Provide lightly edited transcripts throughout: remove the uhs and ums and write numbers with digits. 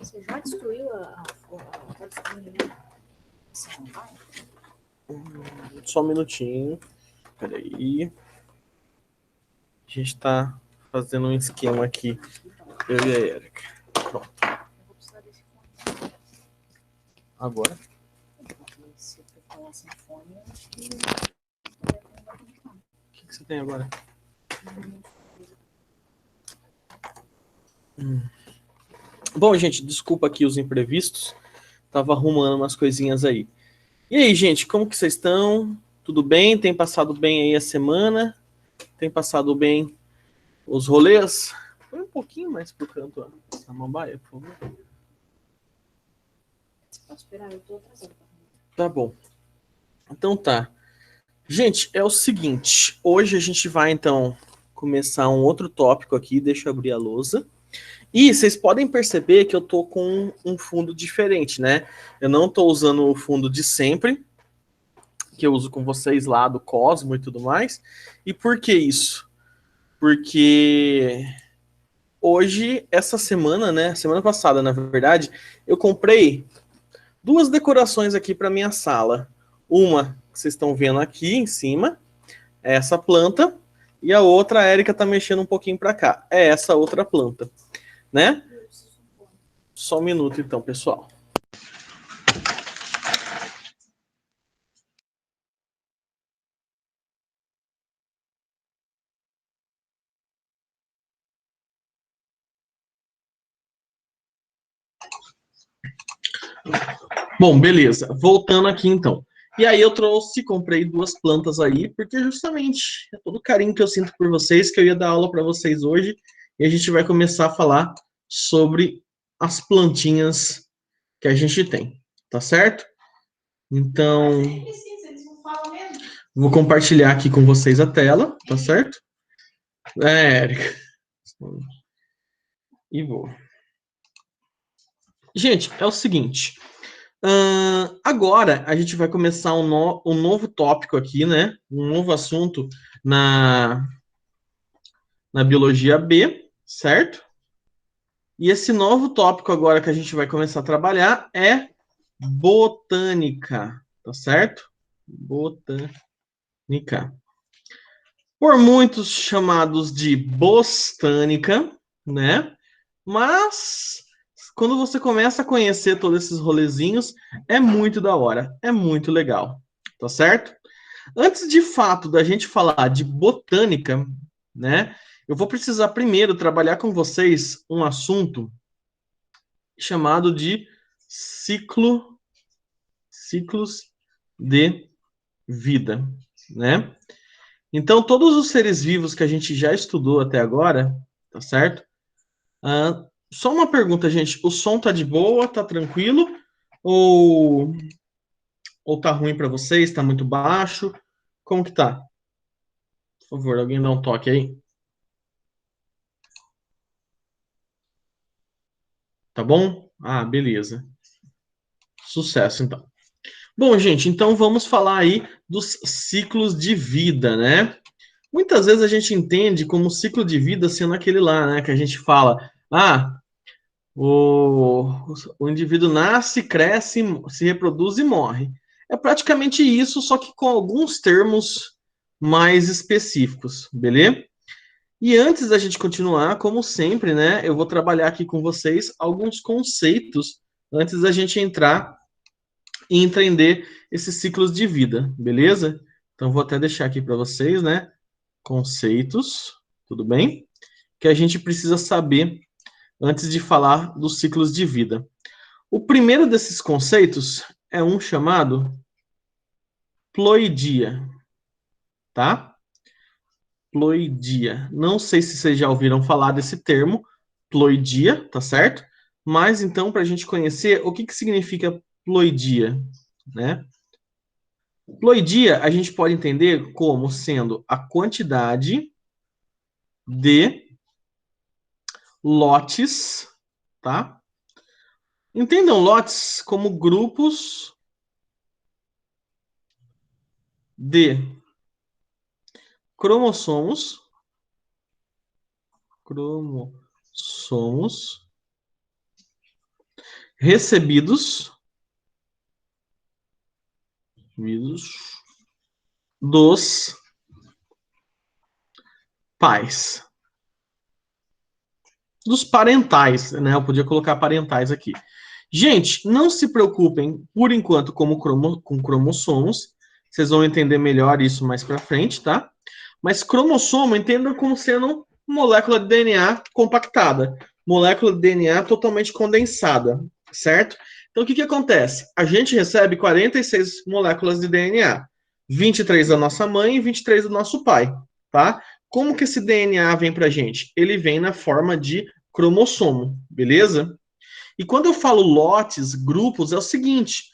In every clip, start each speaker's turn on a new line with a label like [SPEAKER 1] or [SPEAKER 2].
[SPEAKER 1] Você já destruiu tá destruindo
[SPEAKER 2] Só um minutinho. Peraí. A gente tá fazendo um esquema aqui. Eu e a Erika. Pronto. Agora.
[SPEAKER 1] Se eu falar sem fone, eu acho que...
[SPEAKER 2] O que você tem agora? Bom, gente, desculpa aqui os imprevistos. Tava arrumando umas coisinhas aí. E aí, gente, como que vocês estão? Tudo bem? Tem passado bem aí a semana? Tem passado bem os rolês? Foi um pouquinho mais pro canto, ó. Samambaia, por favor.
[SPEAKER 1] Você pode esperar, eu tô atrasada.
[SPEAKER 2] Tá bom. Então tá. Gente, é o seguinte. Hoje a gente vai, então, começar um outro tópico aqui. Deixa eu abrir a lousa. E vocês podem perceber que eu tô com um fundo diferente, né? Eu não tô usando o fundo de sempre, que eu uso com vocês lá do Cosmo e tudo mais. E por que isso? Porque hoje, essa semana, né? Semana passada, na verdade, eu comprei duas decorações aqui para minha sala. Uma que vocês estão vendo aqui em cima, é essa planta, e a outra, a Erika tá mexendo um pouquinho para cá. É essa outra planta, né? Só um minuto então, pessoal. Bom, beleza. Voltando aqui então. E aí eu comprei duas plantas aí, porque justamente é todo o carinho que eu sinto por vocês, que eu ia dar aula para vocês hoje, e a gente vai começar a falar sobre as plantinhas que a gente tem, tá certo? Então, vou compartilhar aqui com vocês a tela, tá certo? Érica. E vou. Gente, é o seguinte. Agora a gente vai começar um novo tópico aqui, né? Um novo assunto na biologia B, certo? E esse novo tópico agora que a gente vai começar a trabalhar é botânica, tá certo? Botânica. Por muitos chamados de bostânica, né? Mas quando você começa a conhecer todos esses rolezinhos, é muito da hora, é muito legal, tá certo? Antes de fato da gente falar de botânica, né? Eu vou precisar primeiro trabalhar com vocês um assunto chamado de ciclos de vida, né? Então, todos os seres vivos que a gente já estudou até agora, tá certo? Só uma pergunta, gente. O som tá de boa? Tá tranquilo? Ou, ou tá ruim para vocês? Tá muito baixo? Como que tá? Por favor, alguém dá um toque aí. Tá bom? Ah, beleza. Sucesso, então. Bom, gente, então vamos falar aí dos ciclos de vida, né? Muitas vezes a gente entende como ciclo de vida sendo aquele lá, né? Que a gente fala, o indivíduo nasce, cresce, se reproduz e morre. É praticamente isso, só que com alguns termos mais específicos, beleza? E antes da gente continuar, como sempre, né, eu vou trabalhar aqui com vocês alguns conceitos antes da gente entrar e entender esses ciclos de vida, beleza? Então vou até deixar aqui para vocês, né, conceitos, tudo bem? Que a gente precisa saber antes de falar dos ciclos de vida. O primeiro desses conceitos é um chamado ploidia, tá? Ploidia. Não sei se vocês já ouviram falar desse termo, ploidia, tá certo? Mas então, para a gente conhecer, o que, que significa ploidia, né? Ploidia a gente pode entender como sendo a quantidade de lotes, tá? Entendam lotes como grupos de cromossomos recebidos dos pais. Dos parentais, né? Eu podia colocar parentais aqui. Gente, não se preocupem, por enquanto, com cromossomos. Vocês vão entender melhor isso mais para frente, tá? Mas cromossomo, entenda como sendo molécula de DNA compactada. Molécula de DNA totalmente condensada, certo? Então, o que acontece? A gente recebe 46 moléculas de DNA. 23 da nossa mãe e 23 do nosso pai, tá? Como que esse DNA vem pra gente? Ele vem na forma de cromossomo, beleza? E quando eu falo lotes, grupos, é o seguinte: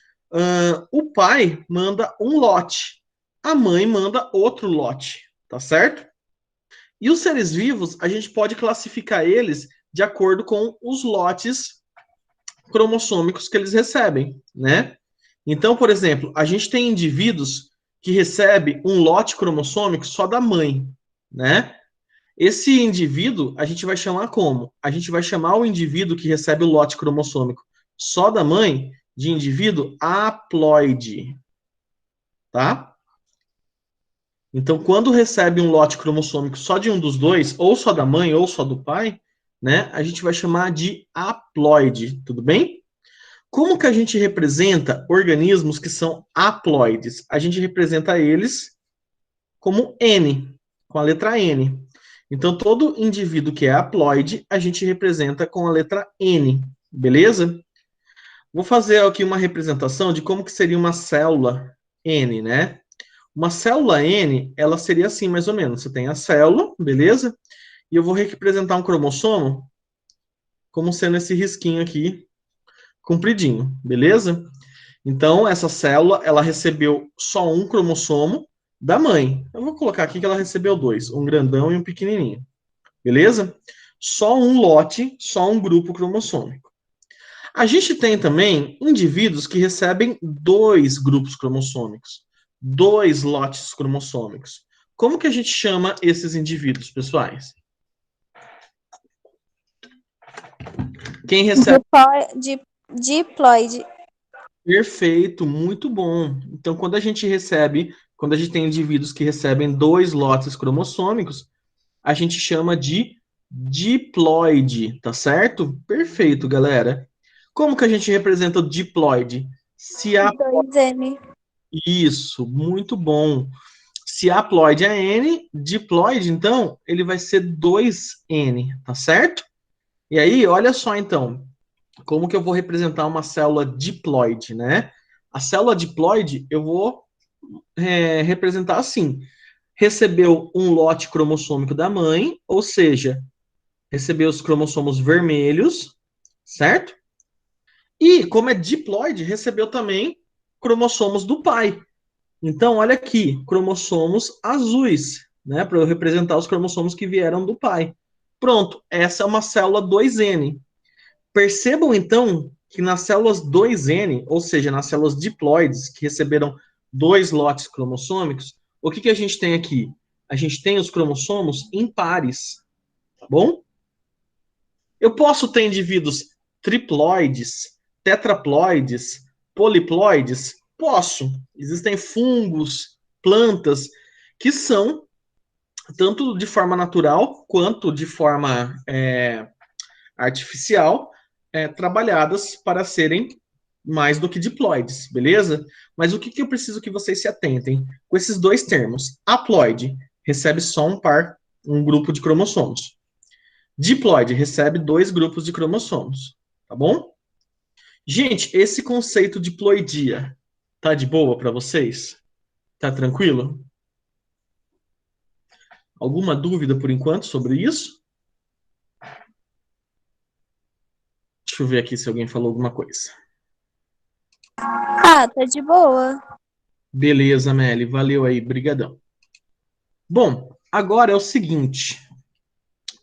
[SPEAKER 2] o pai manda um lote, a mãe manda outro lote, tá certo? E os seres vivos, a gente pode classificar eles de acordo com os lotes cromossômicos que eles recebem, né? Então, por exemplo, a gente tem indivíduos que recebem um lote cromossômico só da mãe, né? Esse indivíduo, a gente vai chamar como? A gente vai chamar o indivíduo que recebe o lote cromossômico só da mãe de indivíduo haploide, tá? Então, quando recebe um lote cromossômico só de um dos dois, ou só da mãe ou só do pai, né, a gente vai chamar de haploide, tudo bem? Como que a gente representa organismos que são haploides? A gente representa eles como N, com a letra N. Então, todo indivíduo que é haploide, a gente representa com a letra N, beleza? Vou fazer aqui uma representação de como que seria uma célula N, né? Uma célula N, ela seria assim, mais ou menos. Você tem a célula, beleza? E eu vou representar um cromossomo como sendo esse risquinho aqui, compridinho, beleza? Então, essa célula, ela recebeu só um cromossomo da mãe. Eu vou colocar aqui que ela recebeu dois, um grandão e um pequenininho. Beleza? Só um lote, só um grupo cromossômico. A gente tem também indivíduos que recebem dois grupos cromossômicos, dois lotes cromossômicos. Como que a gente chama esses indivíduos, pessoais? Quem recebe...
[SPEAKER 3] Diploide.
[SPEAKER 2] Perfeito, muito bom. Então, quando a gente tem indivíduos que recebem dois lotes cromossômicos, a gente chama de diploide, tá certo? Perfeito, galera. Como que a gente representa o diploide? Se a...
[SPEAKER 3] 2N.
[SPEAKER 2] Isso, muito bom. Se a haploide é N, diploide, então, ele vai ser 2N, tá certo? E aí, olha só, então, como que eu vou representar uma célula diploide, né? A célula diploide, eu vou representar assim. Recebeu um lote cromossômico da mãe, ou seja, recebeu os cromossomos vermelhos, certo? E, como é diploide, recebeu também cromossomos do pai. Então, olha aqui, cromossomos azuis, né? Para eu representar os cromossomos que vieram do pai. Pronto, essa é uma célula 2N. Percebam, então, que nas células 2N, ou seja, nas células diploides, que receberam dois lotes cromossômicos, o que a gente tem aqui? A gente tem os cromossomos impares, tá bom? Eu posso ter indivíduos triploides, tetraploides, poliploides? Posso. Existem fungos, plantas, que são, tanto de forma natural quanto de forma artificial, trabalhadas para serem mais do que diploides, beleza? Mas o que eu preciso que vocês se atentem com esses dois termos? Haploide recebe só um grupo de cromossomos. Diploide recebe dois grupos de cromossomos, tá bom? Gente, esse conceito de ploidia tá de boa para vocês? Tá tranquilo? Alguma dúvida por enquanto sobre isso? Deixa eu ver aqui se alguém falou alguma coisa.
[SPEAKER 3] Ah, tá de boa.
[SPEAKER 2] Beleza, Meli, valeu aí, brigadão. Bom, agora é o seguinte,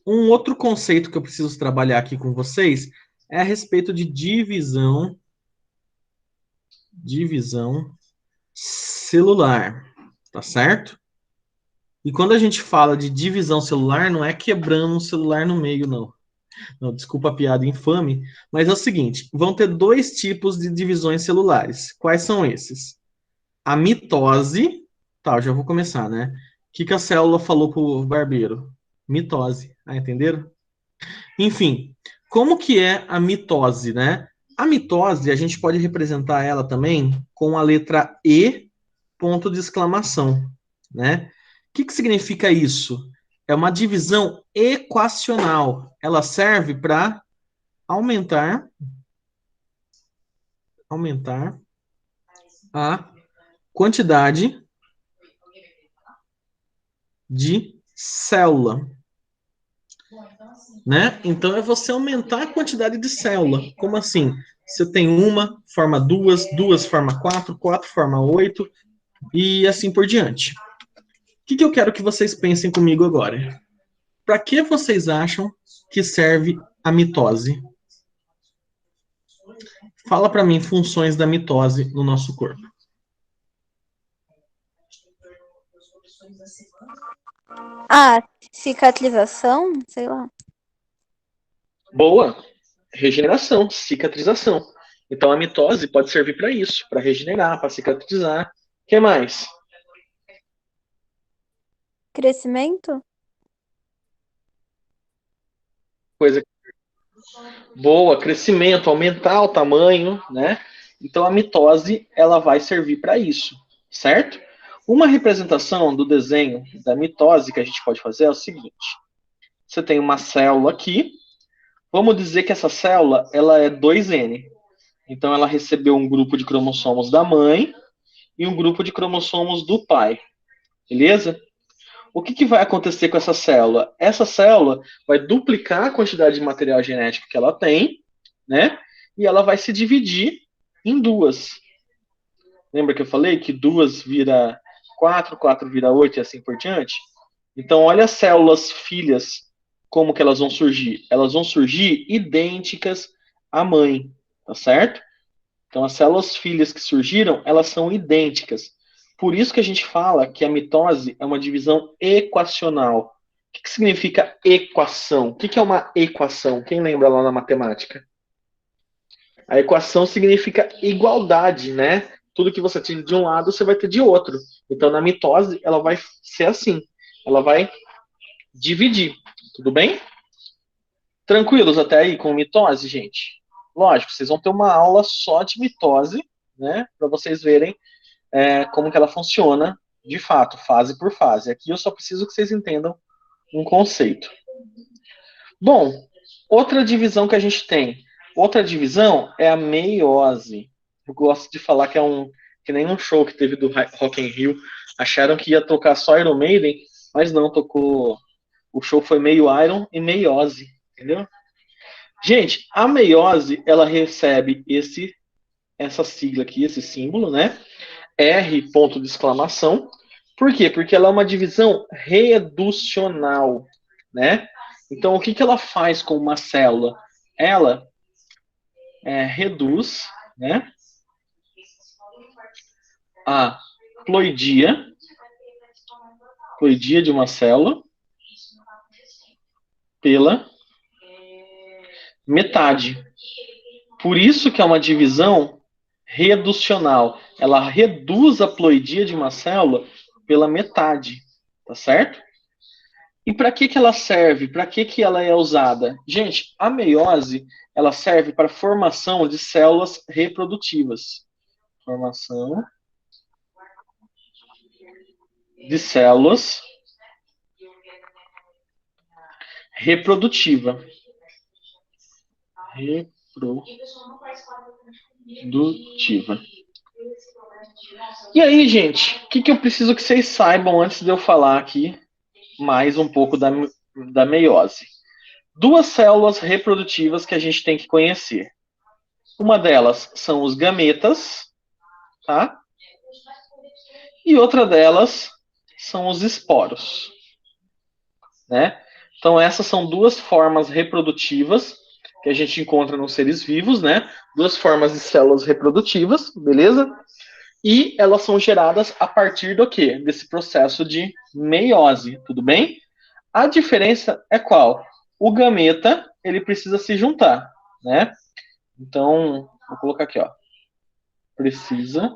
[SPEAKER 2] um outro conceito que eu preciso trabalhar aqui com vocês é a respeito de divisão celular, tá certo? E quando a gente fala de divisão celular, não é quebrando um celular no meio, não. Não, desculpa a piada infame, mas é o seguinte: vão ter dois tipos de divisões celulares. Quais são esses? A mitose. Tá, eu já vou começar, né? O que a célula falou pro barbeiro? Mitose. Ah, entenderam? Enfim, como que é a mitose, né? A mitose, a gente pode representar ela também com a letra E, ponto de exclamação, né? O que significa isso? É uma divisão equacional. Ela serve para aumentar a quantidade de célula, né? Então é você aumentar a quantidade de célula. Como assim? Você tem uma, forma duas, duas forma quatro, quatro forma oito e assim por diante. O que eu quero que vocês pensem comigo agora? Para que vocês acham que serve a mitose? Fala para mim funções da mitose no nosso corpo.
[SPEAKER 3] Ah, cicatrização? Sei lá.
[SPEAKER 2] Boa. Regeneração, cicatrização. Então a mitose pode servir para isso, para regenerar, para cicatrizar. O que mais?
[SPEAKER 3] Crescimento?
[SPEAKER 2] Coisa boa, crescimento, aumentar o tamanho, né? Então a mitose ela vai servir para isso, certo? Uma representação do desenho da mitose que a gente pode fazer é o seguinte: você tem uma célula aqui. Vamos dizer que essa célula ela é 2N. Então ela recebeu um grupo de cromossomos da mãe e um grupo de cromossomos do pai. Beleza? O que vai acontecer com essa célula? Essa célula vai duplicar a quantidade de material genético que ela tem, né? E ela vai se dividir em duas. Lembra que eu falei que duas vira 4, 4 vira 8 e assim por diante? Então, olha as células filhas, como que elas vão surgir. Elas vão surgir idênticas à mãe, tá certo? Então, as células filhas que surgiram, elas são idênticas. Por isso que a gente fala que a mitose é uma divisão equacional. O que significa equação? O que é uma equação? Quem lembra lá na matemática? A equação significa igualdade, né? Tudo que você tem de um lado, você vai ter de outro. Então, na mitose, ela vai ser assim. Ela vai dividir. Tudo bem? Tranquilos até aí com mitose, gente? Lógico, vocês vão ter uma aula só de mitose, né? Para vocês verem como que ela funciona de fato, fase por fase. Aqui eu só preciso que vocês entendam um conceito. Bom, outra divisão que a gente tem. Outra divisão é a meiose. Eu gosto de falar que nem um show que teve do Rock in Rio. Acharam que ia tocar só Iron Maiden, mas não, tocou. O show foi meio Iron e meiose, entendeu? Gente, a meiose, ela recebe essa sigla aqui, esse símbolo, né? R, ponto de exclamação. Por quê? Porque ela é uma divisão reducional, né? Então, o que ela faz com uma célula? Ela reduz, né, a ploidia de uma célula pela metade. Por isso que é uma divisão reducional. Ela reduz a ploidia de uma célula pela metade, tá certo? E para que ela serve? Para que ela é usada? Gente, a meiose, ela serve para a formação de células reprodutivas. Formação de células reprodutiva. Reprodutiva. E aí, gente, o que eu preciso que vocês saibam antes de eu falar aqui mais um pouco da meiose? Duas células reprodutivas que a gente tem que conhecer. Uma delas são os gametas, tá? E outra delas são os esporos, né? Então essas são duas formas reprodutivas que a gente encontra nos seres vivos, né? Duas formas de células reprodutivas, beleza? E elas são geradas a partir do quê? Desse processo de meiose, tudo bem? A diferença é qual? O gameta, ele precisa se juntar, né? Então, vou colocar aqui, ó. Precisa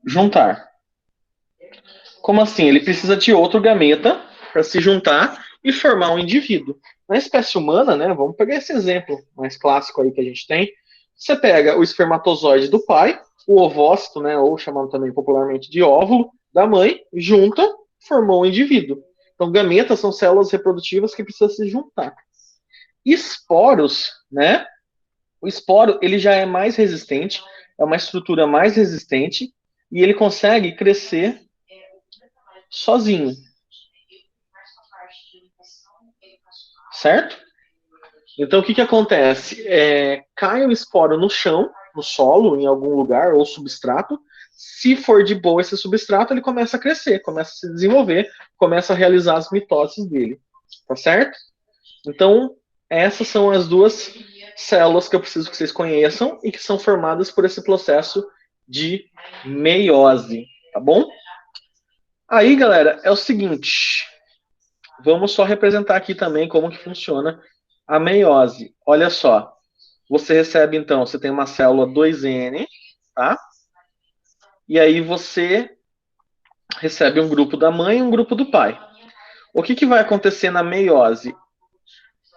[SPEAKER 2] juntar. Como assim? Ele precisa de outro gameta para se juntar e formar um indivíduo. Na espécie humana, né? Vamos pegar esse exemplo mais clássico aí que a gente tem. Você pega o espermatozoide do pai, o ovócito, né? Ou chamado também popularmente de óvulo, da mãe, junta, formou um indivíduo. Então, gametas são células reprodutivas que precisam se juntar. Esporos, né? O esporo ele já é mais resistente, é uma estrutura mais resistente e ele consegue crescer sozinho. Certo? Então o que acontece? Cai o esporo no chão, no solo, em algum lugar, ou substrato. Se for de boa esse substrato, ele começa a crescer, começa a se desenvolver, começa a realizar as mitoses dele. Tá certo? Então, essas são as duas células que eu preciso que vocês conheçam e que são formadas por esse processo de meiose, tá bom? Aí, galera, é o seguinte, vamos só representar aqui também como que funciona a meiose. Olha só, você recebe então, você tem uma célula 2N, tá? E aí você recebe um grupo da mãe e um grupo do pai. O que vai acontecer na meiose?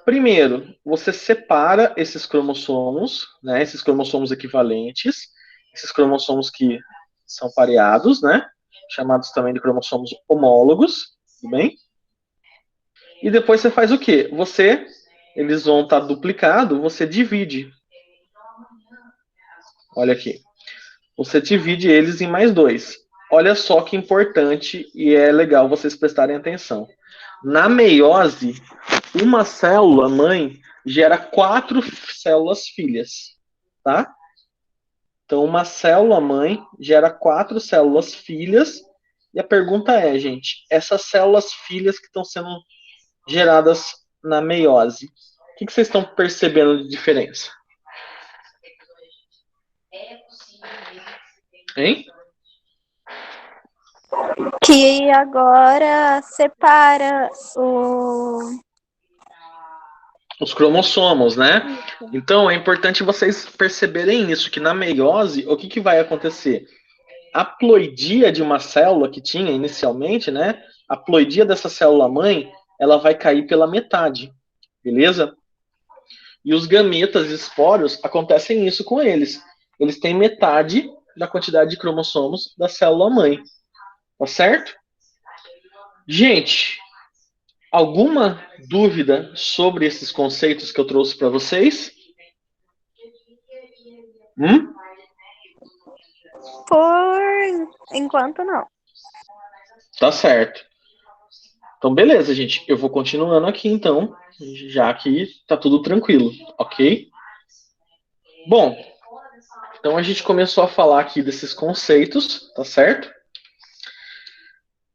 [SPEAKER 2] Primeiro, você separa esses cromossomos, né, esses cromossomos equivalentes, esses cromossomos que são pareados, né, chamados também de cromossomos homólogos, tudo bem? E depois você faz o quê? Eles vão estar duplicados, você divide. Olha aqui. Você divide eles em mais dois. Olha só que importante e é legal vocês prestarem atenção. Na meiose, uma célula mãe gera 4 células filhas, tá? Então, uma célula mãe gera 4 células filhas. E a pergunta é, gente, essas células filhas que estão sendo geradas na meiose, o que vocês estão percebendo de diferença? Hein?
[SPEAKER 3] Que agora separa o.
[SPEAKER 2] Os cromossomos, né? Então é importante vocês perceberem isso, que na meiose, o que vai acontecer? A ploidia de uma célula que tinha inicialmente, né? A ploidia dessa célula mãe, ela vai cair pela metade, beleza? E os gametas e esporos, acontecem isso com eles. Eles têm metade da quantidade de cromossomos da célula mãe, tá certo? Gente, alguma dúvida sobre esses conceitos que eu trouxe para vocês?
[SPEAKER 3] Por enquanto, não.
[SPEAKER 2] Tá certo. Então, beleza, gente. Eu vou continuando aqui, então, já que tá tudo tranquilo, ok? Bom, então a gente começou a falar aqui desses conceitos, tá certo?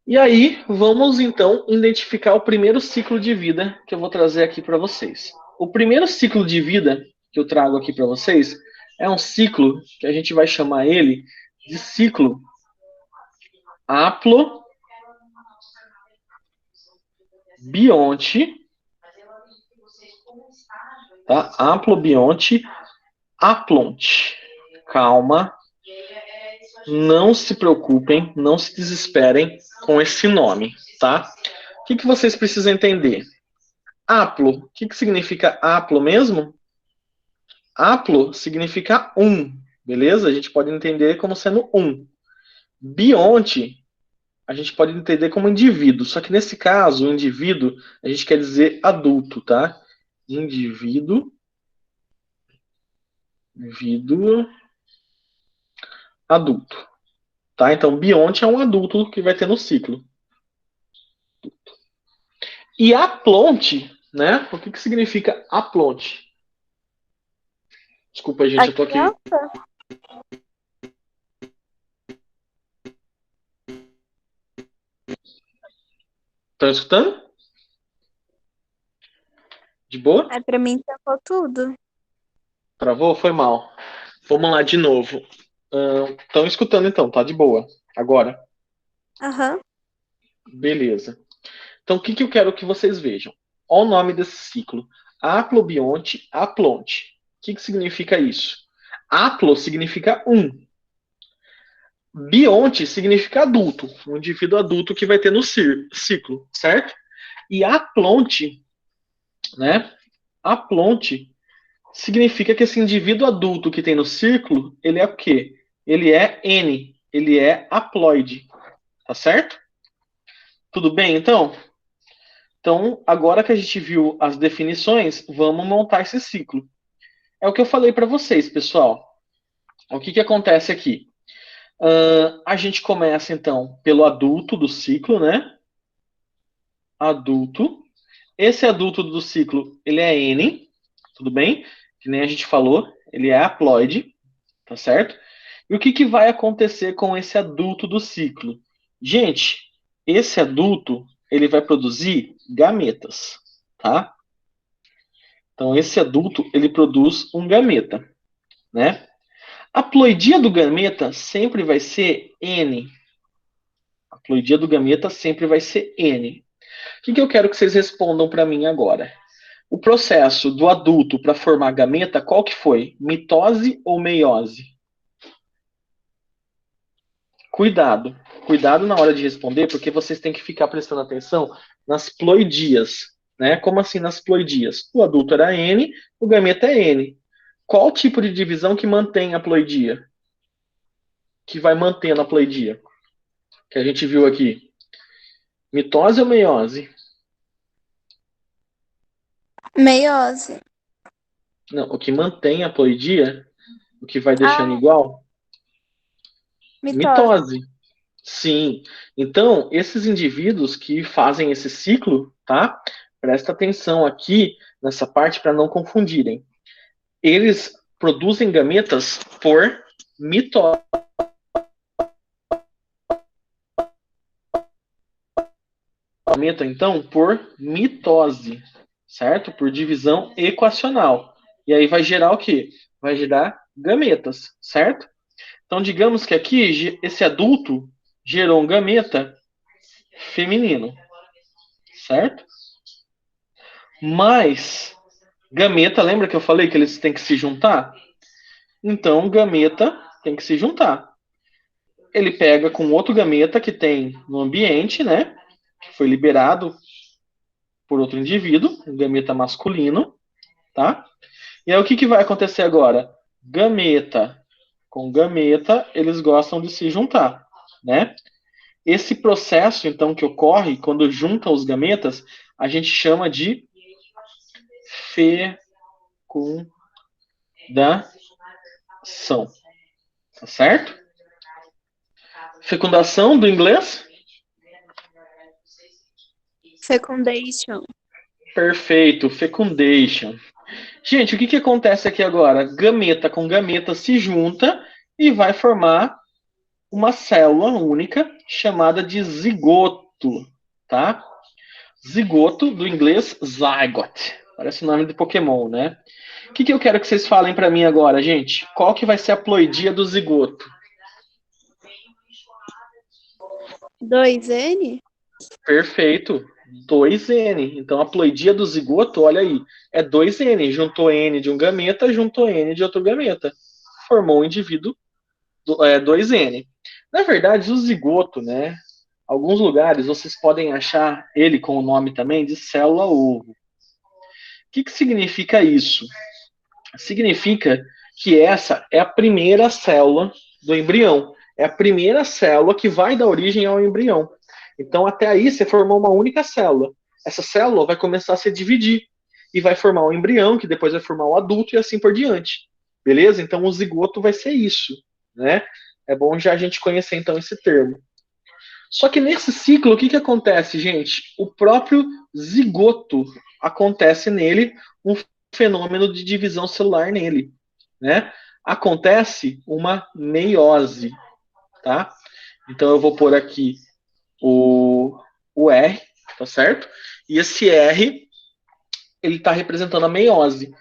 [SPEAKER 2] E aí, vamos então identificar o primeiro ciclo de vida que eu vou trazer aqui para vocês. O primeiro ciclo de vida que eu trago aqui para vocês é um ciclo que a gente vai chamar ele de ciclo haplobionte, tá? Haplobionte aplonte. Calma, não se preocupem, não se desesperem com esse nome, tá? O que vocês precisam entender? Haplo, o que significa haplo mesmo? Haplo significa um, beleza? A gente pode entender como sendo um. Bionte, a gente pode entender como indivíduo, só que nesse caso, o indivíduo, a gente quer dizer adulto, tá? Indivíduo adulto, tá? Então, bionte é um adulto que vai ter no ciclo. E aplonte, né? O que significa aplonte? Desculpa, gente, eu tô aqui. Estão escutando? De boa?
[SPEAKER 3] Pra mim, travou tudo.
[SPEAKER 2] Travou? Foi mal. Vamos lá de novo. Estão escutando então, tá de boa. Agora.
[SPEAKER 3] Aham.
[SPEAKER 2] Beleza. Então, o que eu quero que vocês vejam? Olha o nome desse ciclo. Haplobionte, haplonte. O que significa isso? Haplo significa um. Bionte significa adulto, um indivíduo adulto que vai ter no ciclo, certo? E aplonte, né? Aplonte significa que esse indivíduo adulto que tem no círculo, ele é o quê? Ele é N, ele é haploide, tá certo? Tudo bem, então? Então, agora que a gente viu as definições, vamos montar esse ciclo. É o que eu falei para vocês, pessoal. O que acontece aqui? A gente começa, então, pelo adulto do ciclo, né? Adulto. Esse adulto do ciclo, ele é N, tudo bem? Que nem a gente falou, ele é haploide, tá certo? E o que vai acontecer com esse adulto do ciclo? Gente, esse adulto, ele vai produzir gametas, tá? Então, esse adulto, ele produz um gameta, né? A ploidia do gameta sempre vai ser N. A ploidia do gameta sempre vai ser N. O que eu quero que vocês respondam para mim agora? O processo do adulto para formar gameta, qual que foi? Mitose ou meiose? Cuidado. Cuidado na hora de responder, porque vocês têm que ficar prestando atenção nas ploidias. Né? Como assim nas ploidias? O adulto era N, o gameta é N. Qual tipo de divisão que mantém a ploidia? Que vai mantendo a ploidia? Que a gente viu aqui. Mitose ou meiose?
[SPEAKER 3] Meiose.
[SPEAKER 2] Não, o que mantém a ploidia, o que vai deixando
[SPEAKER 3] Ah,
[SPEAKER 2] igual?
[SPEAKER 3] mitose.
[SPEAKER 2] Mitose. Sim. Então, esses indivíduos que fazem esse ciclo, tá? Presta atenção aqui nessa parte para não confundirem. Eles produzem gametas por mitose. Gameta, então, por mitose, certo? Por divisão equacional. E aí vai gerar o quê? Vai gerar gametas, certo? Então, digamos que aqui esse adulto gerou um gameta feminino, certo? Mas gameta, lembra que eu falei que eles têm que se juntar? Então, gameta tem que se juntar. Ele pega com outro gameta que tem no ambiente, né? Que foi liberado por outro indivíduo, um gameta masculino, tá? E aí o que vai acontecer agora? Gameta com gameta, eles gostam de se juntar, né? Esse processo, então, que ocorre quando juntam os gametas, a gente chama de fecundação, tá certo? Fecundação do inglês?
[SPEAKER 3] Fecundation.
[SPEAKER 2] Perfeito, fecundation. Gente, o que acontece aqui agora? Gameta com gameta se junta e vai formar uma célula única chamada de zigoto, tá? Zigoto, do inglês zygote. Parece o nome de Pokémon, né? O que eu quero que vocês falem para mim agora, gente? Qual que vai ser a ploidia do zigoto?
[SPEAKER 3] 2N?
[SPEAKER 2] Perfeito. 2N. Então a ploidia do zigoto, olha aí, é 2N. Juntou N de um gameta, juntou N de outro gameta. Formou um indivíduo 2N. Na verdade, o zigoto, né? Alguns lugares vocês podem achar ele com o nome também de célula-ovo. O que significa isso? Significa que essa é a primeira célula do embrião. É a primeira célula que vai dar origem ao embrião. Então, até aí, você formou uma única célula. Essa célula vai começar a se dividir e vai formar um embrião, que depois vai formar o adulto e assim por diante. Beleza? Então, o zigoto vai ser isso, né? É bom já a gente conhecer, então, esse termo. Só que nesse ciclo, o que acontece, gente? O próprio zigoto acontece nele um fenômeno de divisão celular nele, né? Acontece uma meiose, tá? Então eu vou pôr aqui o R, tá certo? E esse R, ele está representando a meiose.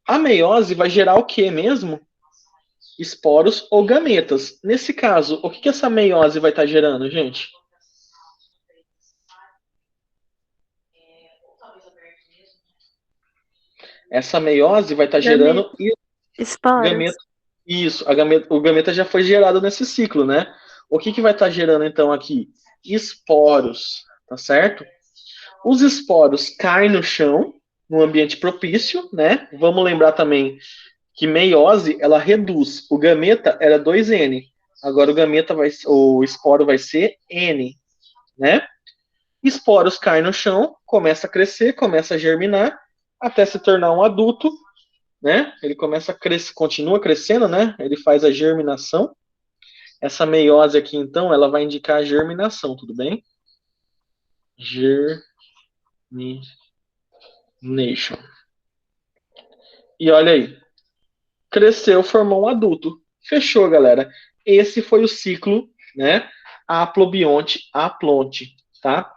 [SPEAKER 2] A meiose vai gerar o que mesmo? Esporos ou gametas. Nesse caso, o que essa meiose vai estar gerando, gente? Essa meiose vai estar gerando
[SPEAKER 3] Esporos.
[SPEAKER 2] gameta. Isso, o gameta já foi gerado nesse ciclo, né? O que vai estar gerando então aqui? Esporos, tá certo? Os esporos caem no chão, no ambiente propício, né? Vamos lembrar também que meiose, ela reduz. O gameta era 2N. Agora o esporo vai ser N, né? Esporos caem no chão, começa a crescer, começa a germinar, até se tornar um adulto, né? Ele começa a crescer, continua crescendo, né? Ele faz a germinação. Essa meiose aqui, então, ela vai indicar a germinação, tudo bem? Germination. E olha aí, cresceu, formou um adulto. Fechou, galera. Esse foi o ciclo, né? Aplobionte, aplonte, tá?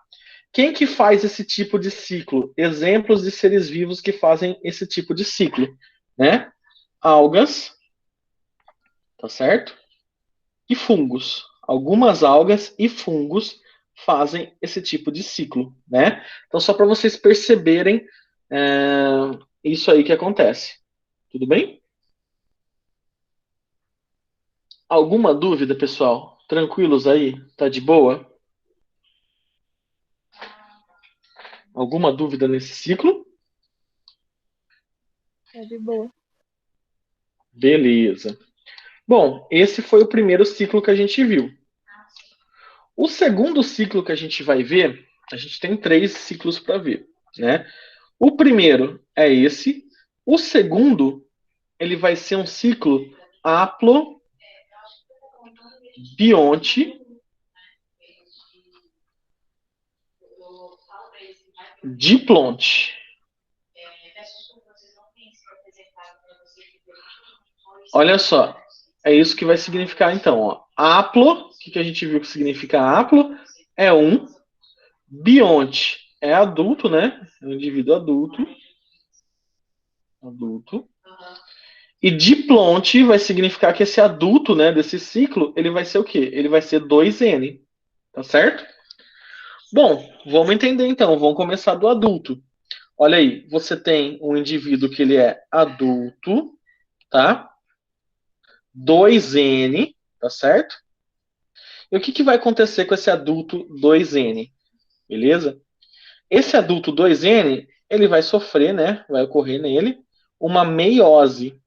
[SPEAKER 2] Quem que faz esse tipo de ciclo? Exemplos de seres vivos que fazem esse tipo de ciclo, né? Algas, tá certo? E fungos. Algumas algas e fungos fazem esse tipo de ciclo, né? Então, só para vocês perceberem isso aí que acontece. Tudo bem? Alguma dúvida, pessoal? Tranquilos aí? Tá de boa? Alguma dúvida nesse ciclo?
[SPEAKER 3] É de boa.
[SPEAKER 2] Beleza. Bom, esse foi o primeiro ciclo que a gente viu. O segundo ciclo que a gente vai ver, a gente tem 3 ciclos para ver, né? O primeiro é esse. O segundo, ele vai ser um ciclo haplobionte diplonte. Olha só, é isso que vai significar então. Ó. Haplo, o que a gente viu que significa haplo? É um. Bionte é adulto, né? É um indivíduo adulto. Adulto. E diplonte vai significar que esse adulto, né, desse ciclo, ele vai ser o quê? Ele vai ser 2N, tá certo? Bom, vamos entender então, vamos começar do adulto. Olha aí, você tem um indivíduo que ele é adulto, tá? 2N, tá certo? E o que vai acontecer com esse adulto 2N? Beleza? Esse adulto 2N, ele vai sofrer, né? Vai ocorrer nele uma meiose.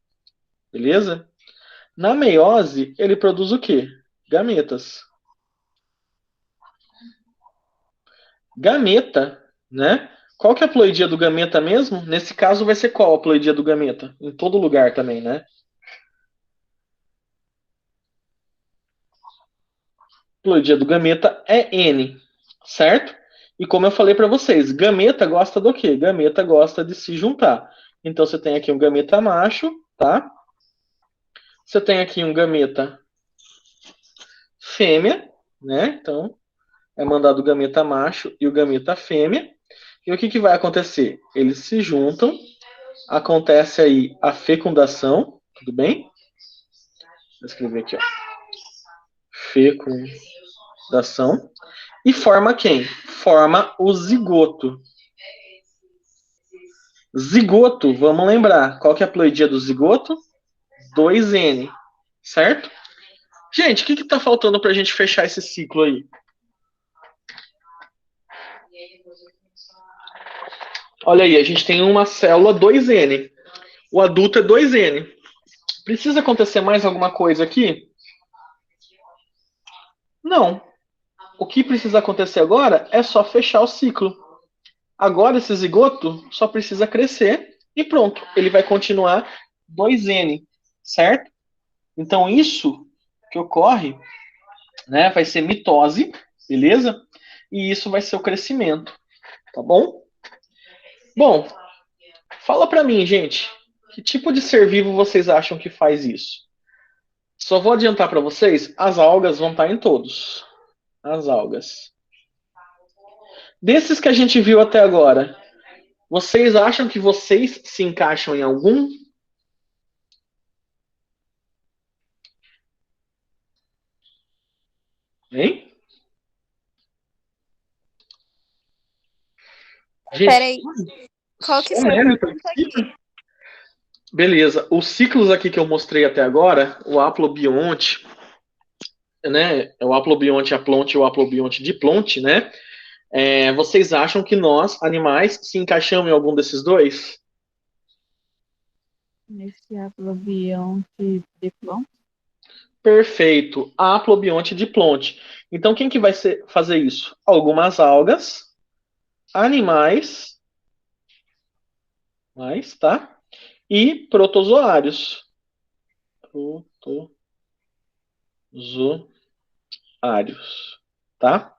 [SPEAKER 2] Beleza? Na meiose, ele produz o quê? Gametas. Gameta, né? Qual que é a ploidia do gameta mesmo? Nesse caso vai ser qual a ploidia do gameta? Em todo lugar também, né? Ploidia do gameta é N, certo? E como eu falei para vocês, gameta gosta do quê? Gameta gosta de se juntar. Então você tem aqui um gameta macho, tá? Você tem aqui um gameta fêmea, né? Então é mandado o gameta macho e o gameta fêmea. E o que vai acontecer? Eles se juntam, acontece aí a fecundação, tudo bem? Vou escrever aqui, ó. Fecundação. E forma quem? Forma o zigoto. Zigoto, vamos lembrar. Qual que é a ploidia do zigoto? 2N, certo? Gente, o que está faltando para a gente fechar esse ciclo aí? Olha aí, a gente tem uma célula 2N. O adulto é 2N. Precisa acontecer mais alguma coisa aqui? Não. O que precisa acontecer agora é só fechar o ciclo. Agora esse zigoto só precisa crescer e pronto. Ele vai continuar 2N, certo? Então isso que ocorre, né, vai ser mitose, beleza? E isso vai ser o crescimento, tá bom? Bom, fala pra mim, gente, que tipo de ser vivo vocês acham que faz isso? Só vou adiantar para vocês, as algas vão estar em todos. As algas. Desses que a gente viu até agora, vocês acham que vocês se encaixam em algum? Hein? Gente,
[SPEAKER 3] Peraí, qual que
[SPEAKER 2] só
[SPEAKER 3] foi a
[SPEAKER 2] neve
[SPEAKER 3] pergunta aqui?
[SPEAKER 2] Beleza. Os ciclos aqui que eu mostrei até agora, o haplobionte, né? O haplobionte aplonte e o haplobionte diplonte, né? Vocês acham que nós, animais, se encaixamos em algum desses dois?
[SPEAKER 4] Nesse haplobionte diploma.
[SPEAKER 2] Perfeito. Haplobionte diplonte. Então, quem que vai fazer isso? Algumas algas, animais, tá? E protozoários. Protozoários, tá?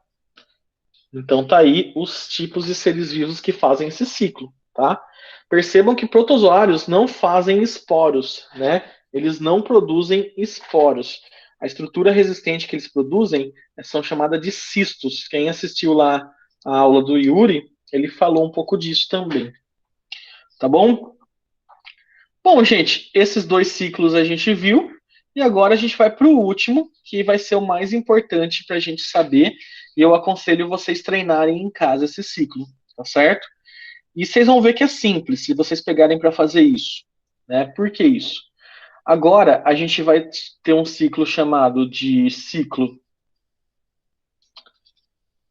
[SPEAKER 2] Então tá aí os tipos de seres vivos que fazem esse ciclo, tá? Percebam que protozoários não fazem esporos, né? Eles não produzem esporos. A estrutura resistente que eles produzem são chamadas de cistos. Quem assistiu lá a aula do Yuri, ele falou um pouco disso também. Tá bom? Bom, gente, esses dois ciclos a gente viu. E agora a gente vai para o último, que vai ser o mais importante para a gente saber. E eu aconselho vocês treinarem em casa esse ciclo, tá certo? E vocês vão ver que é simples se vocês pegarem para fazer isso, né? Por que isso? Agora a gente vai ter um ciclo chamado de ciclo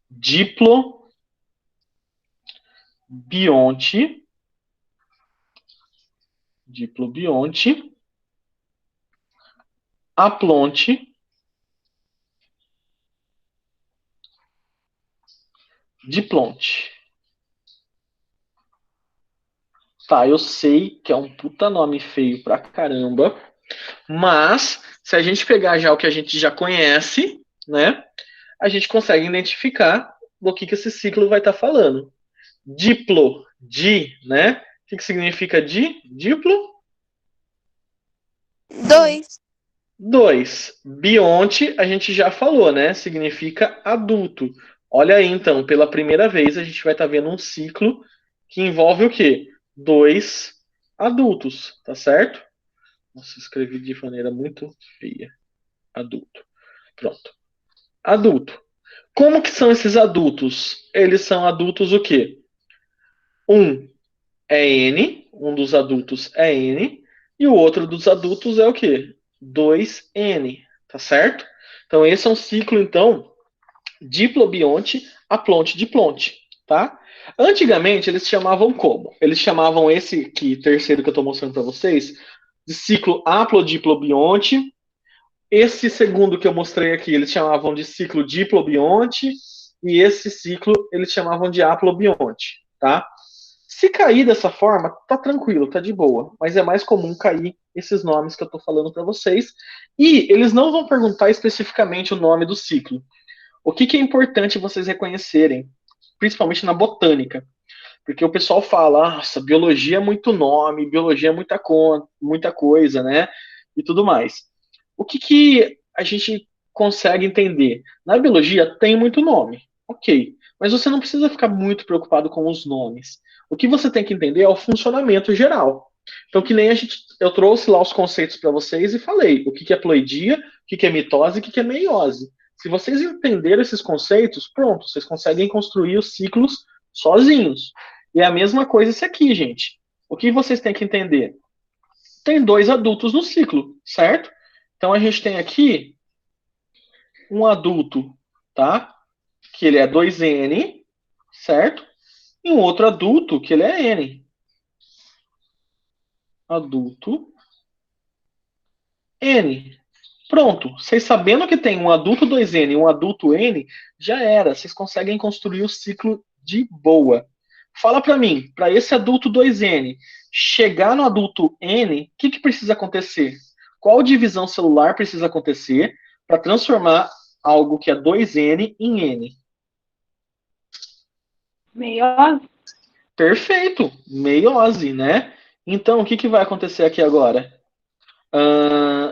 [SPEAKER 2] diplobionte, aplonte, diplonte. Tá, eu sei que é um puta nome feio pra caramba, mas se a gente pegar já o que a gente já conhece, né, a gente consegue identificar do que esse ciclo vai estar falando. Diplo, né? O que significa diplo?
[SPEAKER 3] 2.
[SPEAKER 2] 2. Bionte, a gente já falou, né? Significa adulto. Olha aí, então, pela primeira vez a gente vai estar vendo um ciclo que envolve o quê? 2 adultos, tá certo? Nossa, escrevi de maneira muito feia. Adulto. Pronto. Adulto. Como que são esses adultos? Eles são adultos o quê? Um é N, um dos adultos é N, e o outro dos adultos é o quê? 2N, tá certo? Então esse é um ciclo, então, diplobionte, aplonte, diplonte, tá? Antigamente eles chamavam como? Eles chamavam esse aqui, terceiro que eu estou mostrando para vocês, de ciclo aplodiplobionte. Esse segundo que eu mostrei aqui, eles chamavam de ciclo diplobionte, e esse ciclo eles chamavam de haplobionte, tá? Se cair dessa forma, tá tranquilo, tá de boa. Mas é mais comum cair esses nomes que eu tô falando para vocês. E eles não vão perguntar especificamente o nome do ciclo. O que é importante vocês reconhecerem, principalmente na botânica. Porque o pessoal fala, nossa, biologia é muito nome, biologia é muita coisa, né? E tudo mais. O que a gente consegue entender? Na biologia tem muito nome, ok. Mas você não precisa ficar muito preocupado com os nomes. O que você tem que entender é o funcionamento geral. Então, que nem eu trouxe lá os conceitos para vocês e falei o que é ploidia, o que é mitose e o que é meiose. Se vocês entenderam esses conceitos, pronto, vocês conseguem construir os ciclos sozinhos. E é a mesma coisa esse aqui, gente. O que vocês têm que entender? Tem 2 adultos no ciclo, certo? Então a gente tem aqui um adulto, tá? Que ele é 2N, certo? E um outro adulto que ele é N. Adulto N. Pronto. Vocês sabendo que tem um adulto 2N e um adulto N, já era. Vocês conseguem construir o ciclo de boa. Fala para mim, para esse adulto 2N chegar no adulto N, o que precisa acontecer? Qual divisão celular precisa acontecer para transformar algo que é 2N em N?
[SPEAKER 4] Meiose.
[SPEAKER 2] Perfeito, meiose, né? Então, o que vai acontecer aqui agora?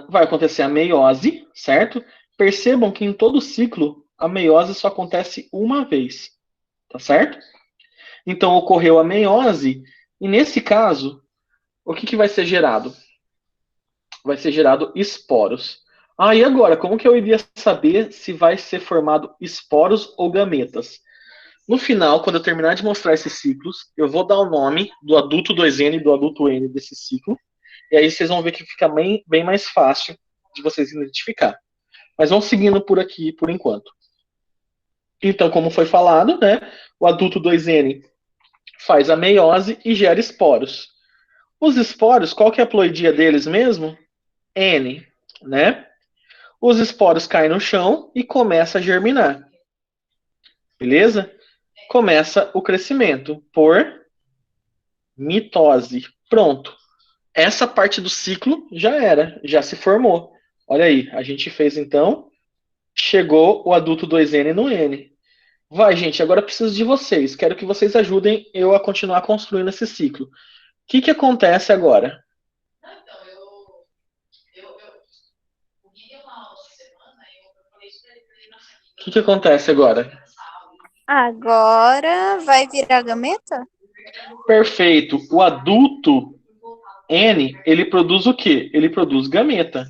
[SPEAKER 2] Vai acontecer a meiose, certo? Percebam que em todo ciclo, a meiose só acontece uma vez, tá certo? Então, ocorreu a meiose, e nesse caso, o que vai ser gerado? Vai ser gerado esporos. E agora, como que eu iria saber se vai ser formado esporos ou gametas? No final, quando eu terminar de mostrar esses ciclos, eu vou dar o nome do adulto 2N e do adulto N desse ciclo. E aí vocês vão ver que fica bem mais fácil de vocês identificar. Mas vamos seguindo por aqui por enquanto. Então, como foi falado, né, o adulto 2N faz a meiose e gera esporos. Os esporos, qual que é a ploidia deles mesmo? N, né? Os esporos caem no chão e começa a germinar. Beleza? Começa o crescimento por mitose. Pronto. Essa parte do ciclo já era, já se formou. Olha aí, a gente fez então, chegou o adulto 2N no N. Vai, gente, agora eu preciso de vocês. Quero que vocês ajudem eu a continuar construindo esse ciclo. O que acontece agora? O que acontece agora?
[SPEAKER 3] Agora vai virar gameta?
[SPEAKER 2] Perfeito. O adulto N, ele produz o quê? Ele produz gameta,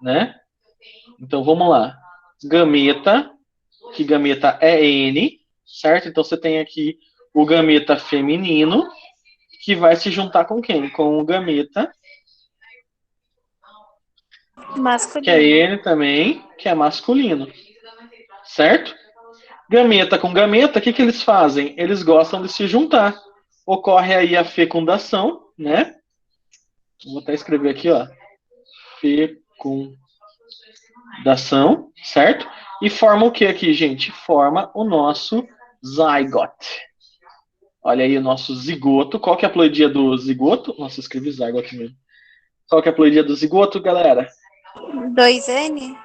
[SPEAKER 2] né? Então vamos lá. Gameta, que gameta é N, certo? Então você tem aqui o gameta feminino, que vai se juntar com quem? Com o gameta, que é
[SPEAKER 3] Masculino.
[SPEAKER 2] N também, que é masculino, certo? Gameta com gameta, o que eles fazem? Eles gostam de se juntar. Ocorre aí a fecundação, né? Vou até escrever aqui, ó. Fecundação, certo? E forma o que aqui, gente? Forma o nosso zygote. Olha aí o nosso zigoto. Qual que é a ploidia do zigoto? Nossa, eu escrevi zygote mesmo. Qual que é a ploidia do zigoto, galera?
[SPEAKER 3] 2N?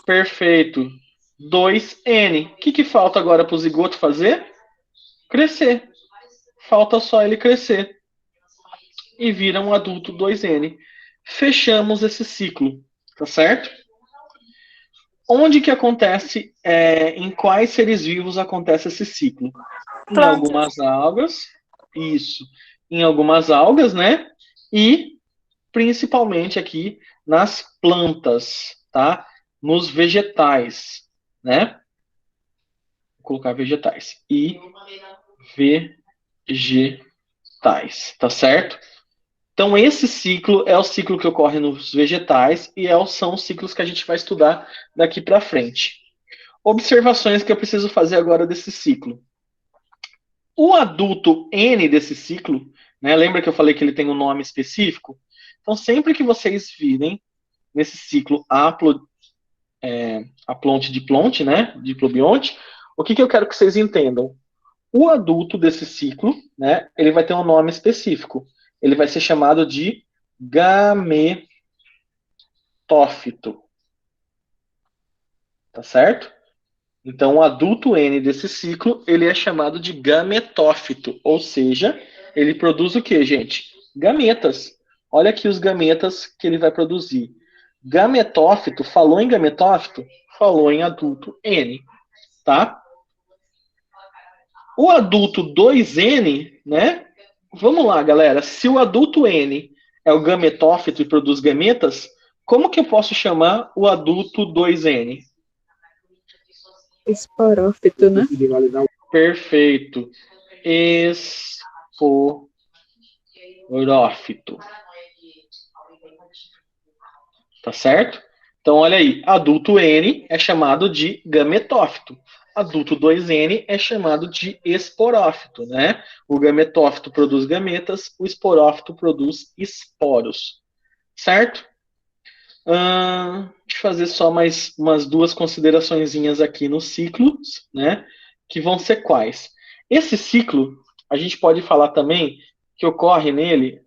[SPEAKER 2] Perfeito. 2N. O que falta agora para o zigoto fazer? Crescer. Falta só ele crescer. E vira um adulto 2N. Fechamos esse ciclo, tá certo? Onde que acontece, em quais seres vivos acontece esse ciclo? Em
[SPEAKER 3] Plantas.
[SPEAKER 2] algumas algas, isso. Em algumas algas, né? E principalmente aqui nas plantas, tá? Nos vegetais, né? Vou colocar vegetais. E vegetais, tá certo? Então, esse ciclo é o ciclo que ocorre nos vegetais e são os ciclos que a gente vai estudar daqui para frente. Observações que eu preciso fazer agora desse ciclo. O adulto N desse ciclo, né, lembra que eu falei que ele tem um nome específico? Então, sempre que vocês virem nesse ciclo aplonte diplonte, né, diplobionte, o que eu quero que vocês entendam? O adulto desse ciclo, né, ele vai ter um nome específico. Ele vai ser chamado de gametófito. Tá certo? Então, o adulto N desse ciclo, ele é chamado de gametófito. Ou seja, ele produz o que, gente? Gametas. Olha aqui os gametas que ele vai produzir. Gametófito, falou em gametófito? Falou em adulto N. Tá? O adulto 2N, né? Vamos lá, galera. Se o adulto N é o gametófito e produz gametas, como que eu posso chamar o adulto 2N?
[SPEAKER 4] Esporófito, né?
[SPEAKER 2] Perfeito. Esporófito. Tá certo? Então, olha aí. Adulto N é chamado de gametófito. Adulto 2N é chamado de esporófito, né? O gametófito produz gametas, o esporófito produz esporos. Certo? Deixa eu fazer só mais umas duas consideraçõezinhas aqui nos ciclos, né? Que vão ser quais? Esse ciclo, a gente pode falar também que ocorre nele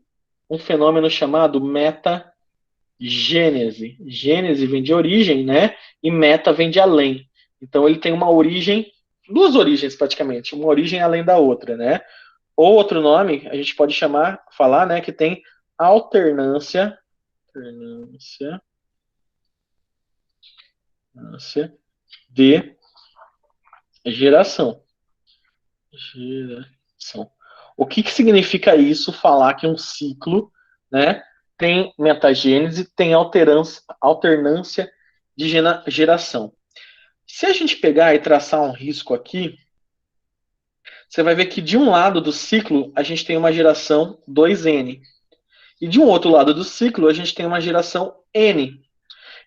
[SPEAKER 2] um fenômeno chamado metagênese. Gênese vem de origem, né? E meta vem de além. Então ele tem uma origem, duas origens praticamente, uma origem além da outra, né? Ou outro nome, a gente pode falar, né, que tem alternância de geração. O que significa isso? Falar que um ciclo, né, tem metagênese, tem alternância de geração. Se a gente pegar e traçar um risco aqui, você vai ver que de um lado do ciclo a gente tem uma geração 2N E de um outro lado do ciclo, a gente tem uma geração N.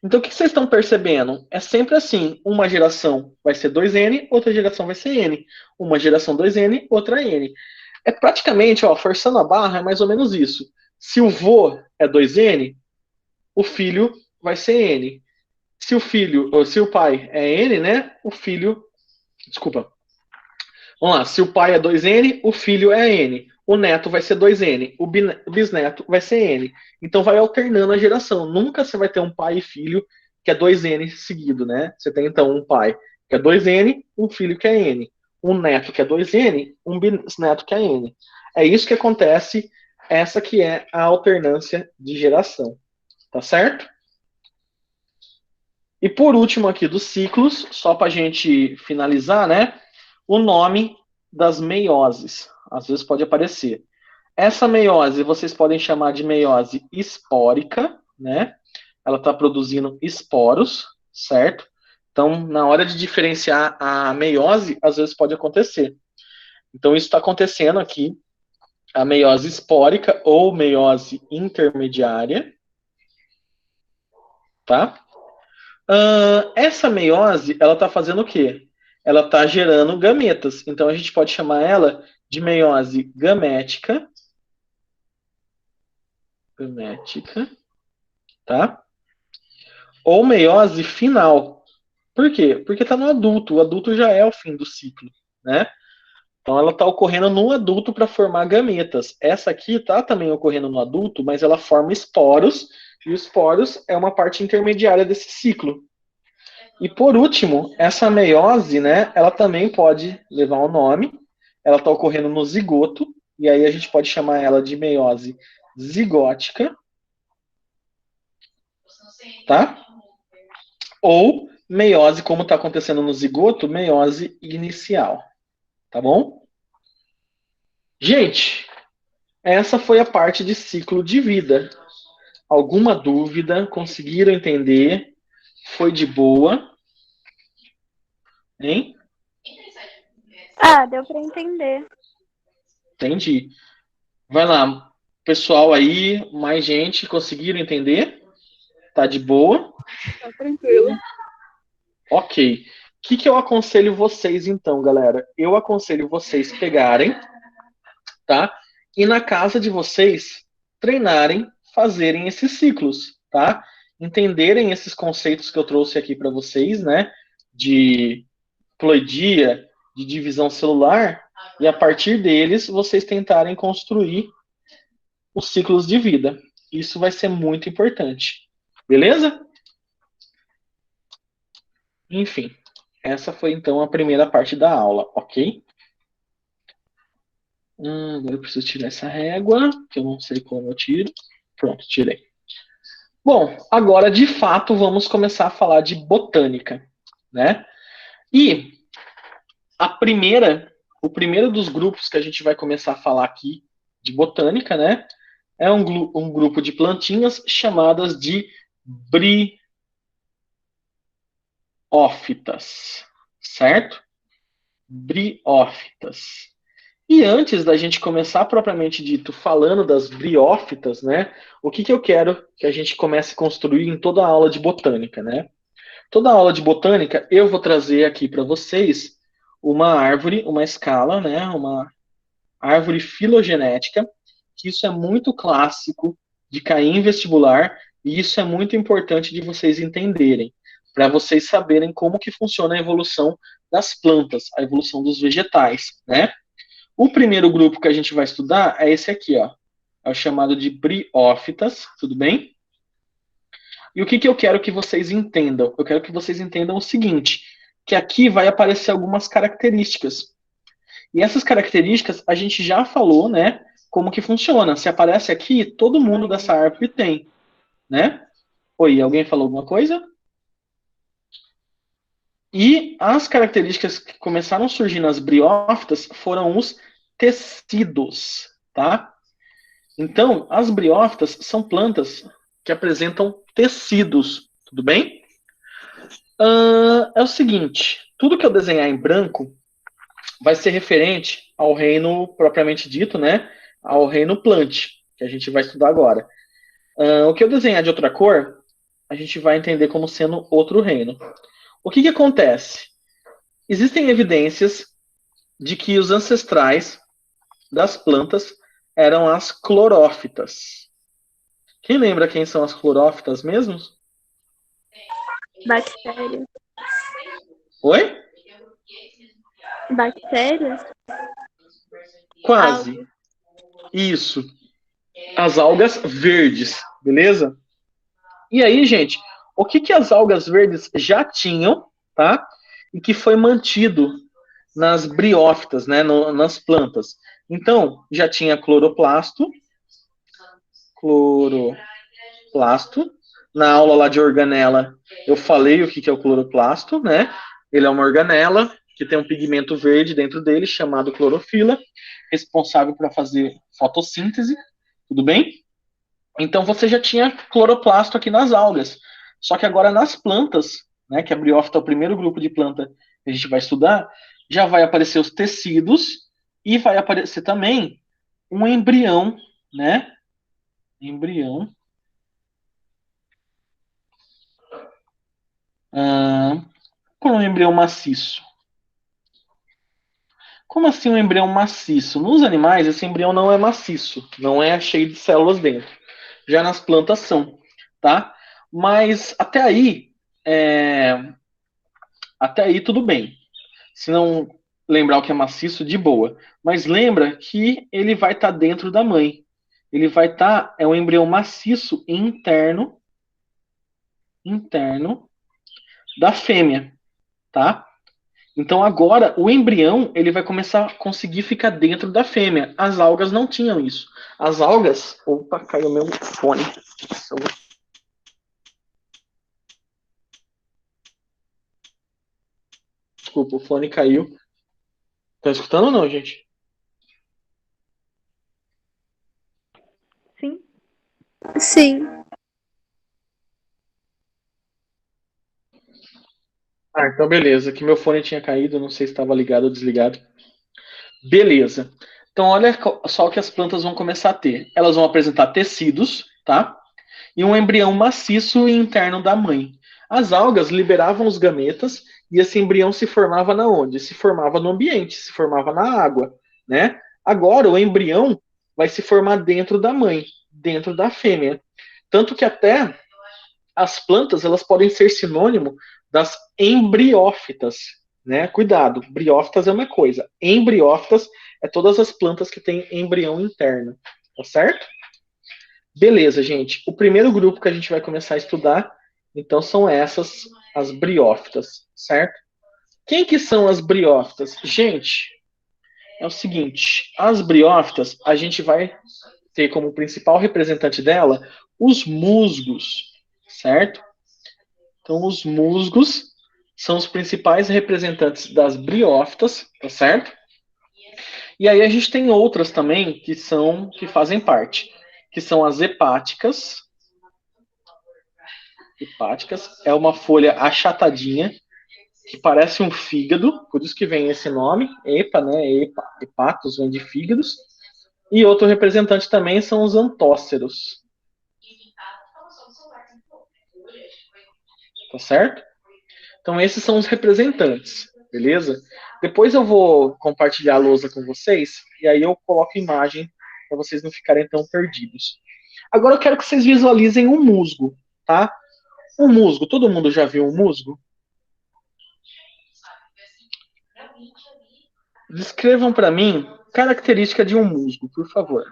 [SPEAKER 2] Então, o que vocês estão percebendo? É sempre assim, uma geração vai ser 2N, outra geração vai ser N. Uma geração 2N, outra N. É praticamente, ó, forçando a barra, é mais ou menos isso. Se o vô é 2N, o filho vai ser N. Se o filho, ou se o pai é N, né? O filho. Desculpa. Vamos lá. Se o pai é 2N, o filho é N. O neto vai ser 2N. O bisneto vai ser N. Então vai alternando a geração. Nunca você vai ter um pai e filho que é 2N seguido, né? Você tem então um pai que é 2N, um filho que é N. Um neto que é 2N, um bisneto que é N. É isso que acontece, essa que é a alternância de geração. Tá certo? E por último aqui dos ciclos, só para a gente finalizar, né? O nome das meioses. Às vezes pode aparecer. Essa meiose vocês podem chamar de meiose espórica, né? Ela está produzindo esporos, certo? Então, na hora de diferenciar a meiose, às vezes pode acontecer. Então, isso está acontecendo aqui, a meiose espórica ou meiose intermediária, tá? Essa meiose, ela está fazendo o quê? Ela está gerando gametas. Então, a gente pode chamar ela de meiose gamética. Gamética, tá? Ou meiose final. Por quê? Porque está no adulto. O adulto já é o fim do ciclo, né? Então, ela está ocorrendo no adulto para formar gametas. Essa aqui está também ocorrendo no adulto, mas ela forma esporos. E os esporos é uma parte intermediária desse ciclo. E por último, essa meiose, né, ela também pode levar um nome. Ela está ocorrendo no zigoto, e aí a gente pode chamar ela de meiose zigótica, tá? Ou meiose, como está acontecendo no zigoto, meiose inicial, tá bom? Gente, essa foi a parte de ciclo de vida. Alguma dúvida? Conseguiram entender? Foi de boa? Hein?
[SPEAKER 3] Ah, deu pra entender.
[SPEAKER 2] Entendi. Vai lá, pessoal aí, mais gente, conseguiram entender? Tá de boa?
[SPEAKER 4] Tá tranquilo.
[SPEAKER 2] Ok. O que eu aconselho vocês então, galera? Eu aconselho vocês pegarem, tá? E na casa de vocês treinarem, fazerem esses ciclos, tá? Entenderem esses conceitos que eu trouxe aqui para vocês, né? De ploidia, de divisão celular, e a partir deles vocês tentarem construir os ciclos de vida. Isso vai ser muito importante. Beleza? Enfim, essa foi então a primeira parte da aula, ok? Agora eu preciso tirar essa régua, que eu não sei como eu tiro. Pronto, tirei. Bom, agora de fato vamos começar a falar de botânica, né? E o primeiro dos grupos que a gente vai começar a falar aqui de botânica, né? É um grupo de plantinhas chamadas de briófitas, certo? Briófitas. E antes da gente começar propriamente dito falando das briófitas, né? O que eu quero que a gente comece a construir em toda a aula de botânica, né? Toda a aula de botânica eu vou trazer aqui para vocês uma árvore, uma escala, né? Uma árvore filogenética, que isso é muito clássico de cair em vestibular e isso é muito importante de vocês entenderem, para vocês saberem como que funciona a evolução das plantas, a evolução dos vegetais, né? O primeiro grupo que a gente vai estudar é esse aqui, ó. É o chamado de briófitas, tudo bem? E o que eu quero que vocês entendam? Eu quero que vocês entendam o seguinte, que aqui vai aparecer algumas características. E essas características a gente já falou, né? Como que funciona. Se aparece aqui, todo mundo dessa árvore tem, né? Oi, alguém falou alguma coisa? E as características que começaram a surgir nas briófitas foram os tecidos, tá? Então, as briófitas são plantas que apresentam tecidos, tudo bem? É o seguinte, tudo que eu desenhar em branco vai ser referente ao reino propriamente dito, né? Ao reino plant, que a gente vai estudar agora. O que eu desenhar de outra cor, a gente vai entender como sendo outro reino. O que acontece? Existem evidências de que os ancestrais das plantas eram as clorófitas. Quem lembra quem são as clorófitas mesmo?
[SPEAKER 3] Bactérias.
[SPEAKER 2] Oi?
[SPEAKER 3] Bactérias?
[SPEAKER 2] Quase. Isso. As algas verdes, beleza? E aí, gente, o que as algas verdes já tinham, tá? E que foi mantido nas briófitas, né? Nas plantas. Então, já tinha cloroplasto. Na aula lá de organela, eu falei o que é o cloroplasto, né? Ele é uma organela que tem um pigmento verde dentro dele, chamado clorofila, responsável por fazer fotossíntese, tudo bem? Então você já tinha cloroplasto aqui nas algas. Só que agora nas plantas, né, que a briófita é o primeiro grupo de planta que a gente vai estudar, já vai aparecer os tecidos e vai aparecer também um embrião, né? Embrião. Como um embrião maciço. Como assim um embrião maciço? Nos animais, esse embrião não é maciço, não é cheio de células dentro. Já nas plantas são, tá? Mas até aí tudo bem. Se não lembrar o que é maciço, de boa. Mas lembra que ele vai estar dentro da mãe. Ele vai estar, é um embrião maciço interno da fêmea, tá? Então agora o embrião ele vai começar a conseguir ficar dentro da fêmea. As algas não tinham isso. As algas, opa, caiu meu fone. Desculpa, o fone caiu. Tá escutando ou não, gente?
[SPEAKER 3] Sim. Sim.
[SPEAKER 2] Então beleza, que meu fone tinha caído, não sei se estava ligado ou desligado. Beleza. Então olha só o que as plantas vão começar a ter. Elas vão apresentar tecidos, tá? E um embrião maciço interno da mãe. As algas liberavam os gametas e esse embrião se formava na onde? Se formava no ambiente, se formava na água, né? Agora o embrião vai se formar dentro da mãe, dentro da fêmea. Tanto que até as plantas elas podem ser sinônimo das embriófitas, né? Cuidado, briófitas é uma coisa, embriófitas é todas as plantas que têm embrião interno, tá certo? Beleza, gente. O primeiro grupo que a gente vai começar a estudar, então, são essas, as briófitas, certo? Quem que são as briófitas? Gente, é o seguinte, as briófitas, a gente vai ter como principal representante dela os musgos, certo? Então, os musgos são os principais representantes das briófitas, tá certo? E aí a gente tem outras também que fazem parte, que são as hepáticas. Hepáticas é uma folha achatadinha que parece um fígado, por isso que vem esse nome, hepa, né? Hepatos vem de fígados. E outro representante também são os antóceros. Tá certo? Então esses são os representantes, beleza? Depois eu vou compartilhar a lousa com vocês e aí eu coloco imagem para vocês não ficarem tão perdidos. Agora eu quero que vocês visualizem um musgo, tá? Um musgo, todo mundo já viu um musgo? Descrevam para mim característica de um musgo, por favor.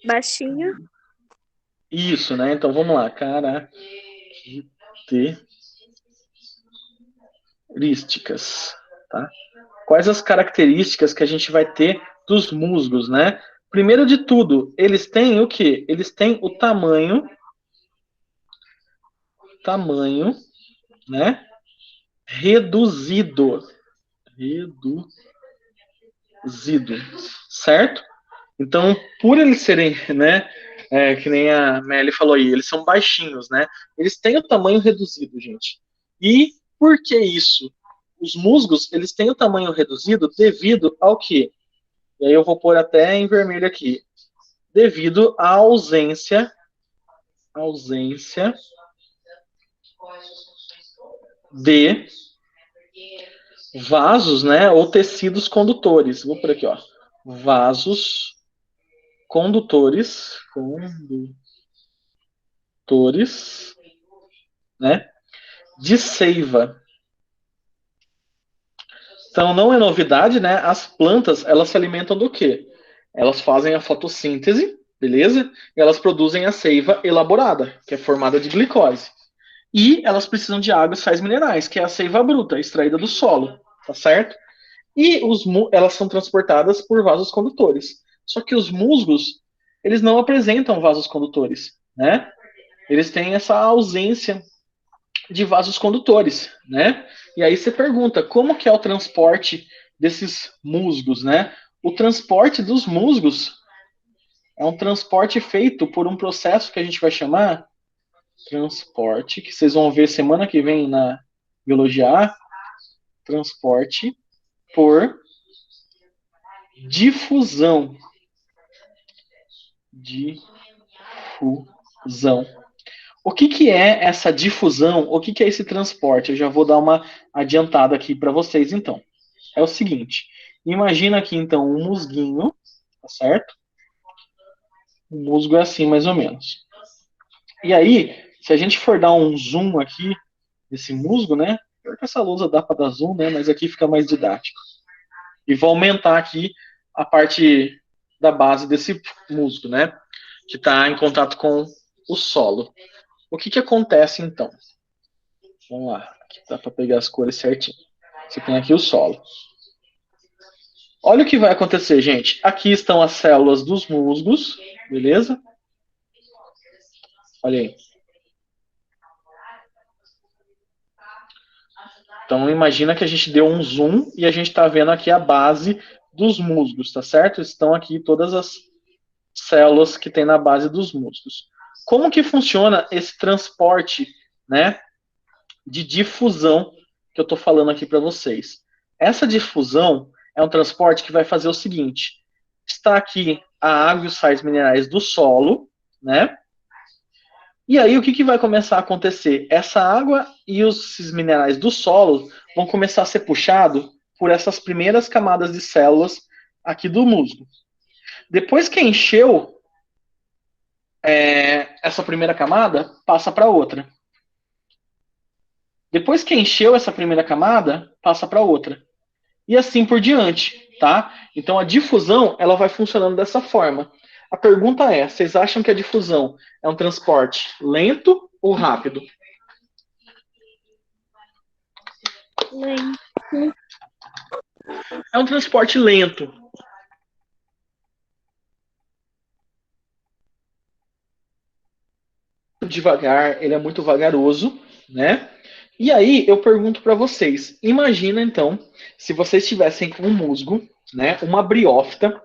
[SPEAKER 3] Baixinho.
[SPEAKER 2] Isso, né? Então vamos lá. Características, tá? Quais as características que a gente vai ter dos musgos, né? Primeiro de tudo, eles têm o quê? Eles têm o tamanho, né? Reduzido, certo? Então, por eles serem, né? Que nem a Melly falou aí, eles são baixinhos, né? Eles têm o tamanho reduzido, gente. E por que isso? Os musgos, eles têm o tamanho reduzido devido ao quê? E aí eu vou pôr até em vermelho aqui. Devido à ausência de vasos, né, ou tecidos condutores. Vou por aqui, ó. Vasos condutores, né, de seiva. Então não é novidade, né? As plantas, elas se alimentam do quê? Elas fazem a fotossíntese, beleza? E elas produzem a seiva elaborada, que é formada de glicose. E elas precisam de água e sais minerais, que é a seiva bruta, extraída do solo, tá certo? E elas são transportadas por vasos condutores. Só que os musgos, eles não apresentam vasos condutores, né? Eles têm essa ausência de vasos condutores, né? E aí você pergunta, como que é o transporte desses musgos, né? O transporte dos musgos é um transporte feito por um processo que a gente vai chamar transporte, que vocês vão ver semana que vem na biologia A, transporte por difusão. Difusão. O que é essa difusão? O que é esse transporte? Eu já vou dar uma adiantada aqui para vocês, então. É o seguinte, imagina aqui, então, um musguinho, tá certo? O musgo é assim, mais ou menos. E aí, se a gente for dar um zoom aqui desse musgo, né? Pior que essa lousa dá para dar zoom, né? Mas aqui fica mais didático. E vou aumentar aqui a parte da base desse musgo, né? Que está em contato com o solo. O que acontece, então? Vamos lá. Aqui dá para pegar as cores certinho. Você tem aqui o solo. Olha o que vai acontecer, gente. Aqui estão as células dos musgos, beleza? Olha aí. Então, imagina que a gente deu um zoom e a gente está vendo aqui a base dos musgos, tá certo? Estão aqui todas as células que tem na base dos musgos. Como que funciona esse transporte, né, de difusão que eu estou falando aqui para vocês? Essa difusão é um transporte que vai fazer o seguinte: está aqui a água e os sais minerais do solo, né? E aí o que vai começar a acontecer? Essa água e os minerais do solo vão começar a ser puxados por essas primeiras camadas de células aqui do musgo. Depois que encheu essa primeira camada, passa para outra. Depois que encheu essa primeira camada, passa para outra. E assim por diante, tá? Então a difusão, ela vai funcionando dessa forma. A pergunta é, vocês acham que a difusão é um transporte lento ou rápido?
[SPEAKER 3] Lento.
[SPEAKER 2] É um transporte lento. Devagar, ele é muito vagaroso, né? E aí eu pergunto para vocês, imagina então, se vocês tivessem um musgo, né, uma briófita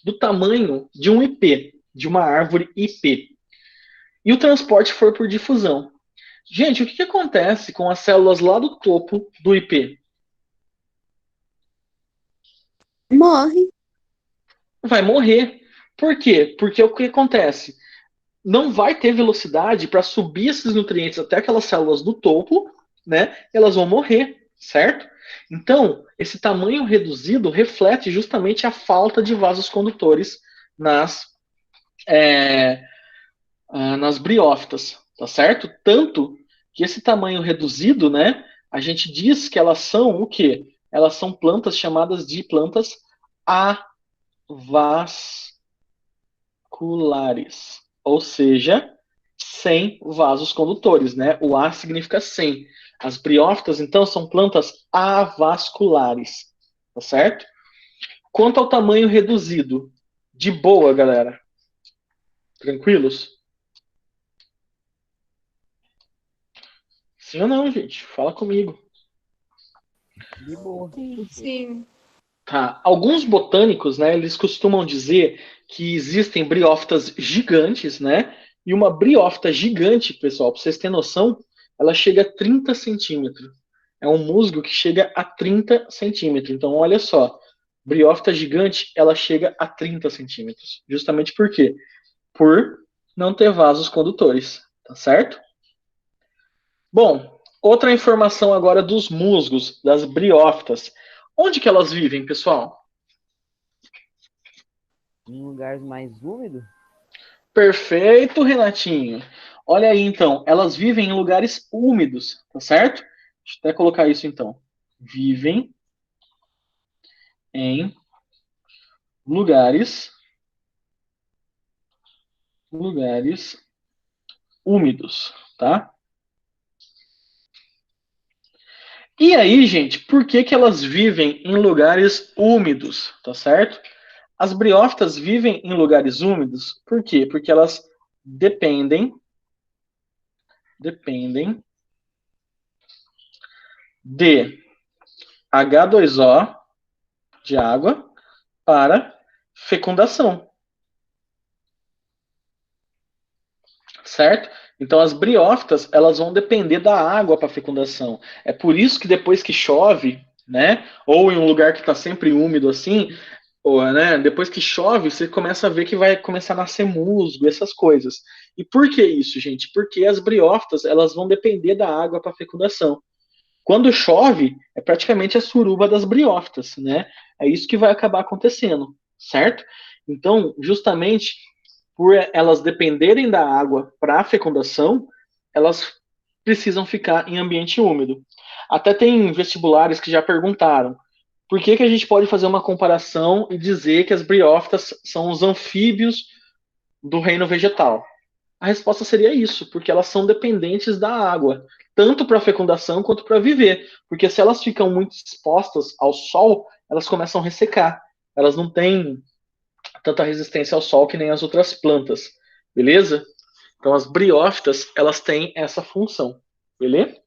[SPEAKER 2] do tamanho de um ipê, de uma árvore ipê. E o transporte for por difusão. Gente, o que acontece com as células lá do topo do ipê?
[SPEAKER 3] Morre.
[SPEAKER 2] Vai morrer. Por quê? Porque o que acontece? Não vai ter velocidade para subir esses nutrientes até aquelas células do topo, né? Elas vão morrer, certo? Então, esse tamanho reduzido reflete justamente a falta de vasos condutores nas briófitas, tá certo? Tanto que esse tamanho reduzido, né? A gente diz que elas são o quê? Elas são plantas chamadas de plantas avasculares, ou seja, sem vasos condutores, né? O A significa sem. As briófitas, então, são plantas avasculares, tá certo? Quanto ao tamanho reduzido, de boa, galera. Tranquilos? Sim ou não, gente? Fala comigo.
[SPEAKER 1] De boa.
[SPEAKER 3] Sim.
[SPEAKER 2] Tá. Alguns botânicos, né, eles costumam dizer que existem briófitas gigantes, né? E uma briófita gigante, pessoal, para vocês terem noção, ela chega a 30 centímetros. é um musgo que chega a 30 centímetros. Então, olha só, briófita gigante, ela chega a 30 centímetros. Justamente por quê? Por não ter vasos condutores, tá certo? Bom, outra informação agora dos musgos, das briófitas. Onde que elas vivem, pessoal?
[SPEAKER 5] Em lugares mais úmidos?
[SPEAKER 2] Perfeito, Renatinho. Olha aí, então, elas vivem em lugares úmidos, tá certo? Deixa eu até colocar isso, então. Vivem em lugares úmidos, tá? E aí, gente, por que que elas vivem em lugares úmidos, tá certo? As briófitas vivem em lugares úmidos, por quê? Porque elas dependem de H2O, de água, para fecundação. Certo? Então as briófitas, elas vão depender da água para fecundação. É por isso que depois que chove, né, ou em um lugar que está sempre úmido assim, ou, né, depois que chove, você começa a ver que vai começar a nascer musgo, essas coisas. E por que isso, gente? Porque as briófitas, elas vão depender da água para fecundação. Quando chove, é praticamente a suruba das briófitas, né? É isso que vai acabar acontecendo, certo? Então, justamente por elas dependerem da água para a fecundação, elas precisam ficar em ambiente úmido. Até tem vestibulares que já perguntaram por que que a gente pode fazer uma comparação e dizer que as briófitas são os anfíbios do reino vegetal. A resposta seria isso, porque elas são dependentes da água, tanto para a fecundação quanto para viver. Porque se elas ficam muito expostas ao sol, elas começam a ressecar. Elas não têm tanta resistência ao sol que nem as outras plantas, beleza? Então as briófitas, elas têm essa função, beleza?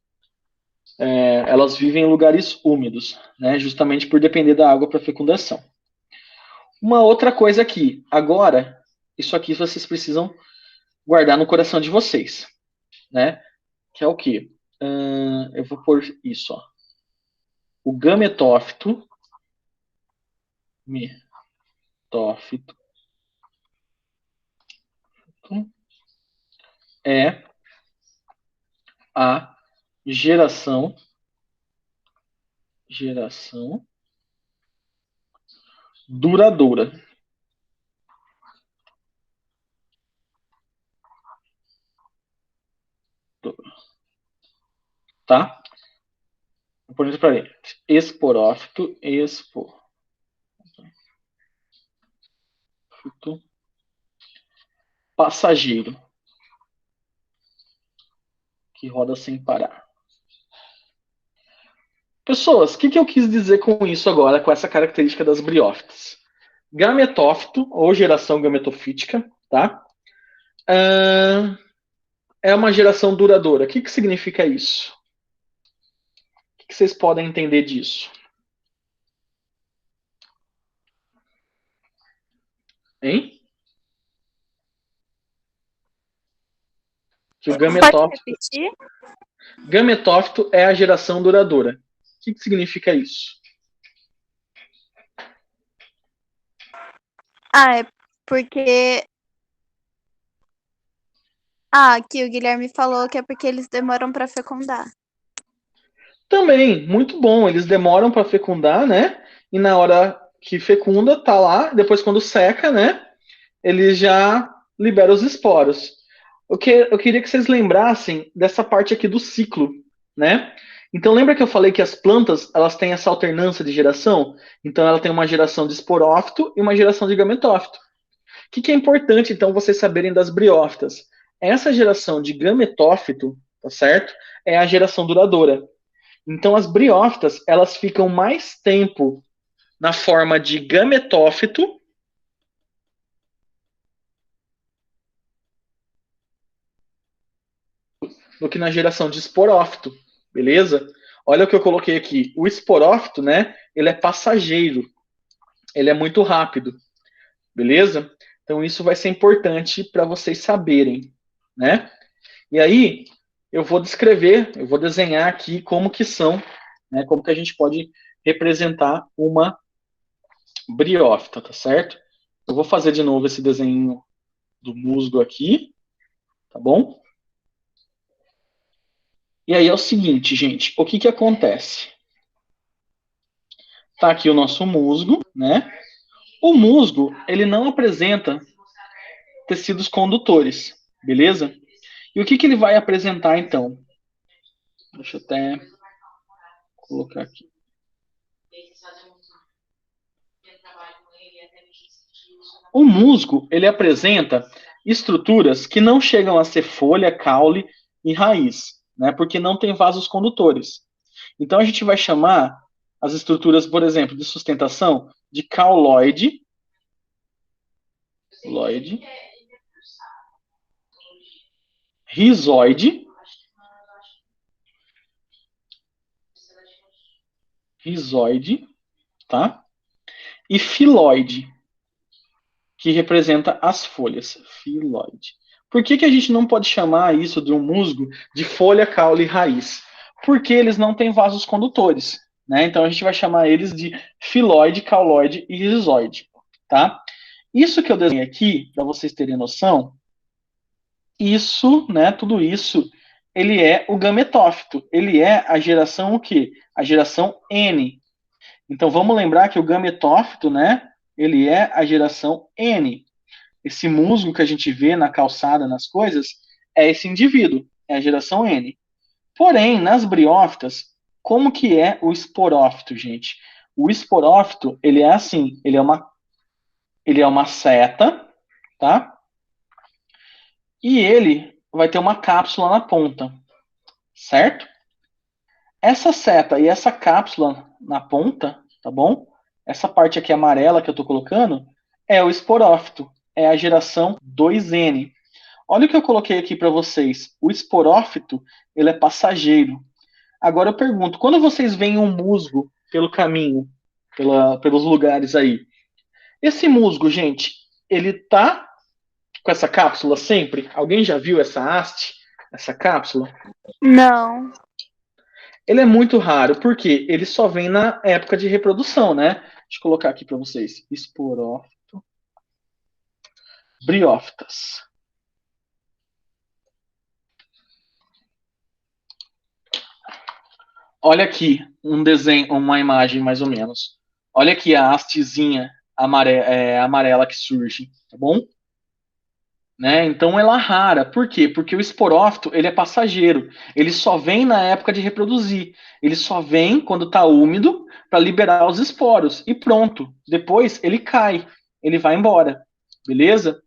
[SPEAKER 2] Elas vivem em lugares úmidos, né? Justamente por depender da água para fecundação. Uma outra coisa aqui, agora, isso aqui vocês precisam guardar no coração de vocês, né? Que é o quê? Eu vou pôr isso, ó. O gametófito é a geração duradoura. Tá? Vou pôr isso para ele. Esporófito passageiro, que roda sem parar. Pessoas, o que eu quis dizer com isso agora, com essa característica das briófitas? Gametófito, ou geração gametofítica, tá? É uma geração duradoura. O que significa isso? O que vocês podem entender disso? Hein? Que o gametófito é a geração duradoura. O que significa isso?
[SPEAKER 3] É porque... aqui o Guilherme falou que é porque eles demoram para fecundar.
[SPEAKER 2] Também, muito bom. Eles demoram para fecundar, né? E na hora que fecunda, tá lá. Depois, quando seca, né? Ele já libera os esporos. Eu queria que vocês lembrassem dessa parte aqui do ciclo, né? Então, lembra que eu falei que as plantas, elas têm essa alternância de geração? Então, ela tem uma geração de esporófito e uma geração de gametófito. O que é importante, então, vocês saberem das briófitas? Essa geração de gametófito, tá certo? É a geração duradoura. Então, as briófitas, elas ficam mais tempo na forma de gametófito do que na geração de esporófito, beleza? Olha o que eu coloquei aqui. O esporófito, né, ele é passageiro. Ele é muito rápido, beleza? Então isso vai ser importante para vocês saberem, né? E aí eu vou descrever, eu vou desenhar aqui como que são né? Como que a gente pode representar uma briófita, tá certo? Eu vou fazer de novo esse desenho do musgo aqui, tá bom? E aí é o seguinte, gente, o que que acontece? Tá aqui o nosso musgo, né? O musgo, ele não apresenta tecidos condutores, beleza? E o que que ele vai apresentar, então? Deixa eu até colocar aqui. O musgo, ele apresenta estruturas que não chegam a ser folha, caule e raiz, né? Porque não tem vasos condutores. Então a gente vai chamar as estruturas, por exemplo, de sustentação de cauloide, rizoide, tá? E filoide, que representa as folhas. Filoide. Por que que a gente não pode chamar isso de um musgo de folha, caule e raiz? Porque eles não têm vasos condutores, né? Então a gente vai chamar eles de filoide, cauloide e rizoide, tá? Isso que eu desenhei aqui, para vocês terem noção, isso, né, tudo isso, ele é o gametófito. Ele é a geração o quê? A geração N. Então vamos lembrar que o gametófito, né, ele é a geração N. Esse musgo que a gente vê na calçada, nas coisas, é esse indivíduo, é a geração N. Porém, nas briófitas, como que é o esporófito, gente? O esporófito, ele é assim, ele é uma seta, tá? E ele vai ter uma cápsula na ponta, certo? Essa seta e essa cápsula na ponta, tá bom? Essa parte aqui amarela que eu estou colocando é o esporófito, é a geração 2N. Olha o que eu coloquei aqui para vocês. O esporófito, ele é passageiro. Agora eu pergunto, quando vocês veem um musgo pelo caminho, pelos lugares aí, esse musgo, gente, ele tá com essa cápsula sempre? Alguém já viu essa haste, essa cápsula?
[SPEAKER 3] Não.
[SPEAKER 2] Ele é muito raro, porque ele só vem na época de reprodução, né? Deixa eu colocar aqui para vocês. Esporófito. Briófitas. Olha aqui um desenho, uma imagem mais ou menos. Olha aqui a hastezinha amarela que surge, tá bom? Né? Então ela é rara. Por quê? Porque o esporófito ele é passageiro. Ele só vem na época de reproduzir. Ele só vem quando está úmido para liberar os esporos. E pronto. Depois ele cai. Ele vai embora. Beleza?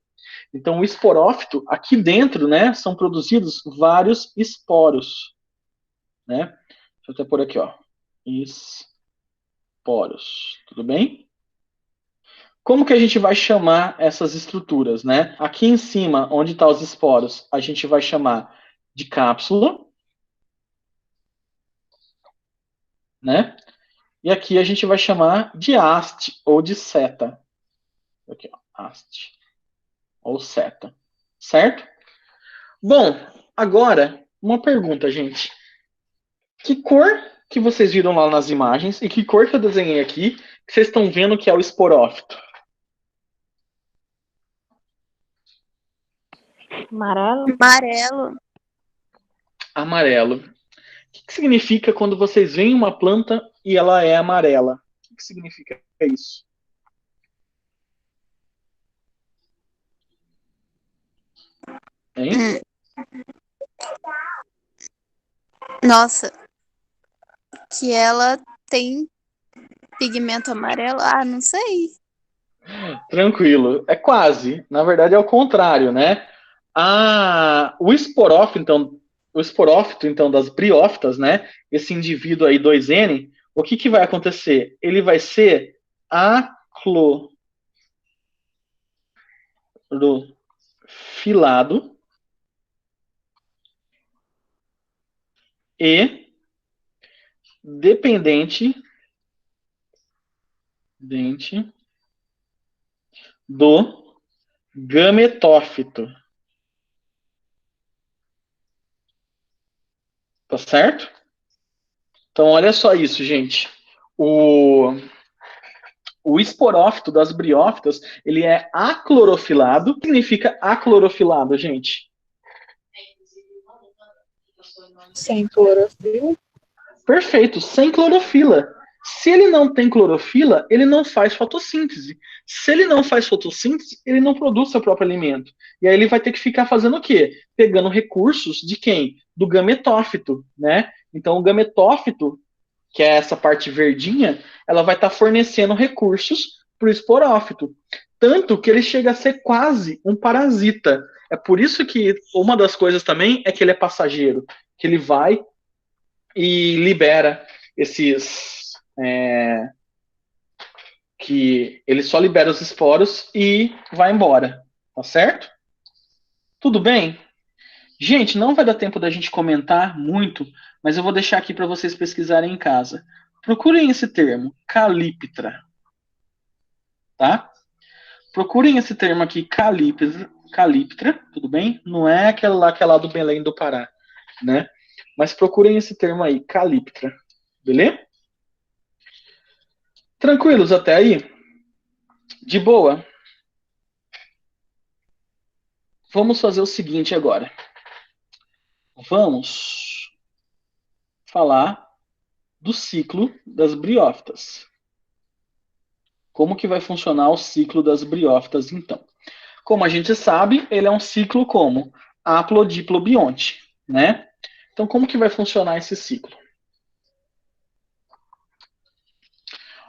[SPEAKER 2] Então o esporófito, aqui dentro, né, são produzidos vários esporos. Né? Deixa eu até pôr aqui, ó. Esporos. Tudo bem? Como que a gente vai chamar essas estruturas, né? Aqui em cima, onde estão os esporos, a gente vai chamar de cápsula, né? E aqui a gente vai chamar de haste ou de seta. Aqui, ó, haste ou seta, certo? Bom, agora uma pergunta, gente. Que cor que vocês viram lá nas imagens e que cor que eu desenhei aqui que vocês estão vendo que é o esporófito?
[SPEAKER 4] Amarelo?
[SPEAKER 3] Amarelo.
[SPEAKER 2] Amarelo. O que significa quando vocês veem uma planta e ela é amarela? O que significa isso? Hein?
[SPEAKER 3] Nossa, que ela tem pigmento amarelo? Ah, não sei.
[SPEAKER 2] Tranquilo. É quase. Na verdade é o contrário, né? O esporófito, então, das briófitas, né? Esse indivíduo aí 2N, o que que vai acontecer? Ele vai ser aclorofilado e dependente do gametófito. Tá certo? Então, olha só isso, gente. O esporófito das briófitas, ele é aclorofilado. O que significa aclorofilado, gente?
[SPEAKER 4] Sem clorofila.
[SPEAKER 2] Perfeito, sem clorofila. Se ele não tem clorofila, ele não faz fotossíntese. Se ele não faz fotossíntese, ele não produz seu próprio alimento. E aí ele vai ter que ficar fazendo o quê? Pegando recursos de quem? Do gametófito, né? Então o gametófito, que é essa parte verdinha, ela vai estar fornecendo recursos para o esporófito. Tanto que ele chega a ser quase um parasita. É por isso que uma das coisas também é que ele é passageiro, que ele vai e libera esses. Que ele só libera os esporos e vai embora. Tá certo? Tudo bem? Gente, não vai dar tempo da gente comentar muito, mas eu vou deixar aqui para vocês pesquisarem em casa. Procurem esse termo, calíptra. Tá? Procurem esse termo aqui, calíptra, tudo bem? Não é aquela lá do Belém do Pará, né? Mas procurem esse termo aí, calíptra. Beleza? Tranquilos até aí? De boa? Vamos fazer o seguinte agora. Vamos falar do ciclo das briófitas. Como que vai funcionar o ciclo das briófitas, então? Como a gente sabe, ele é um ciclo como haplodiplobionte, né? Então, como que vai funcionar esse ciclo?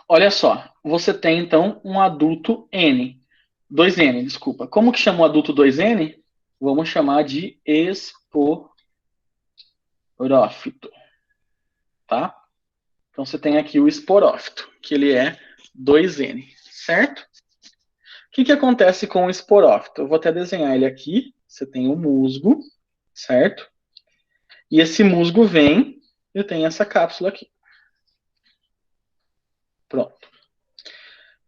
[SPEAKER 2] Olha só, você tem, então, um adulto N. 2N, desculpa. Como que chama o adulto 2N? Vamos chamar de esporófito. Tá? Então, você tem aqui o esporófito, que ele é 2N, certo? O que acontece com o esporófito? Eu vou até desenhar ele aqui. Você tem o musgo, certo? E esse musgo vem e tem essa cápsula aqui. Pronto.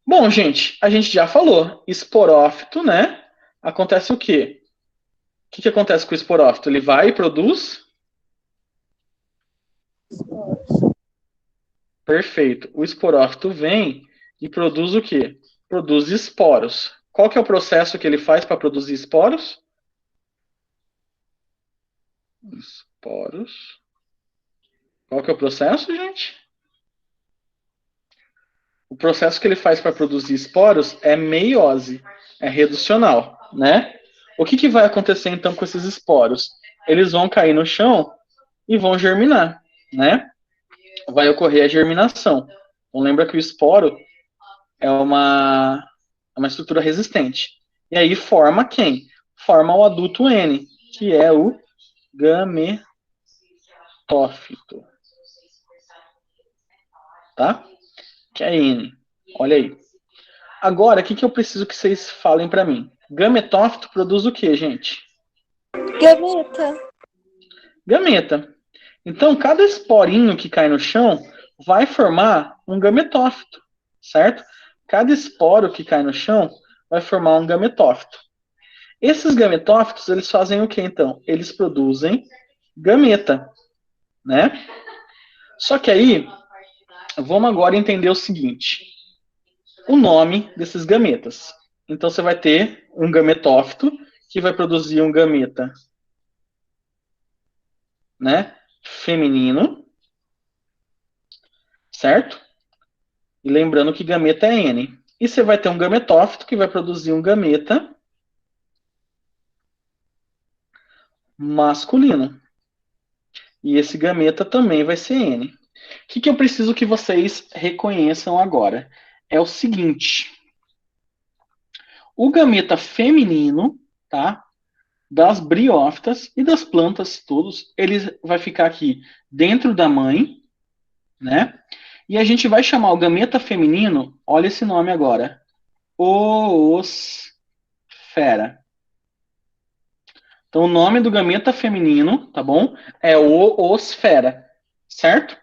[SPEAKER 2] Bom, gente, a gente já falou. Esporófito, né? Acontece o quê? O que acontece com o esporófito? Ele vai e produz? Perfeito. O esporófito vem e produz o quê? Produz esporos. Qual que é o processo que ele faz para produzir esporos? Esporos. Qual que é o processo, gente? O processo que ele faz para produzir esporos é meiose, é reducional, né? O que vai acontecer então com esses esporos? Eles vão cair no chão e vão germinar, né? Vai ocorrer a germinação. Então lembra que o esporo é uma estrutura resistente. E aí forma quem? Forma o adulto N, que é o gametófito. Tá? Que é N. Olha aí. Agora, o que eu preciso que vocês falem para mim? Gametófito produz o que, gente?
[SPEAKER 3] Gameta.
[SPEAKER 2] Gameta. Então, cada esporinho que cai no chão vai formar um gametófito, certo? Cada esporo que cai no chão vai formar um gametófito. Esses gametófitos, eles fazem o que, então? Eles produzem gameta, né? Só que aí, vamos agora entender o seguinte. O nome desses gametas. Então, você vai ter um gametófito que vai produzir um gameta, né? Feminino, certo? E lembrando que gameta é N. E você vai ter um gametófito que vai produzir um gameta masculino. E esse gameta também vai ser N. O que eu preciso que vocês reconheçam agora? É o seguinte. O gameta feminino, tá? Das briófitas e das plantas todos, ele vai ficar aqui dentro da mãe, né? E a gente vai chamar o gameta feminino, olha esse nome agora, oosfera. Então, o nome do gameta feminino, tá bom? É oosfera, certo?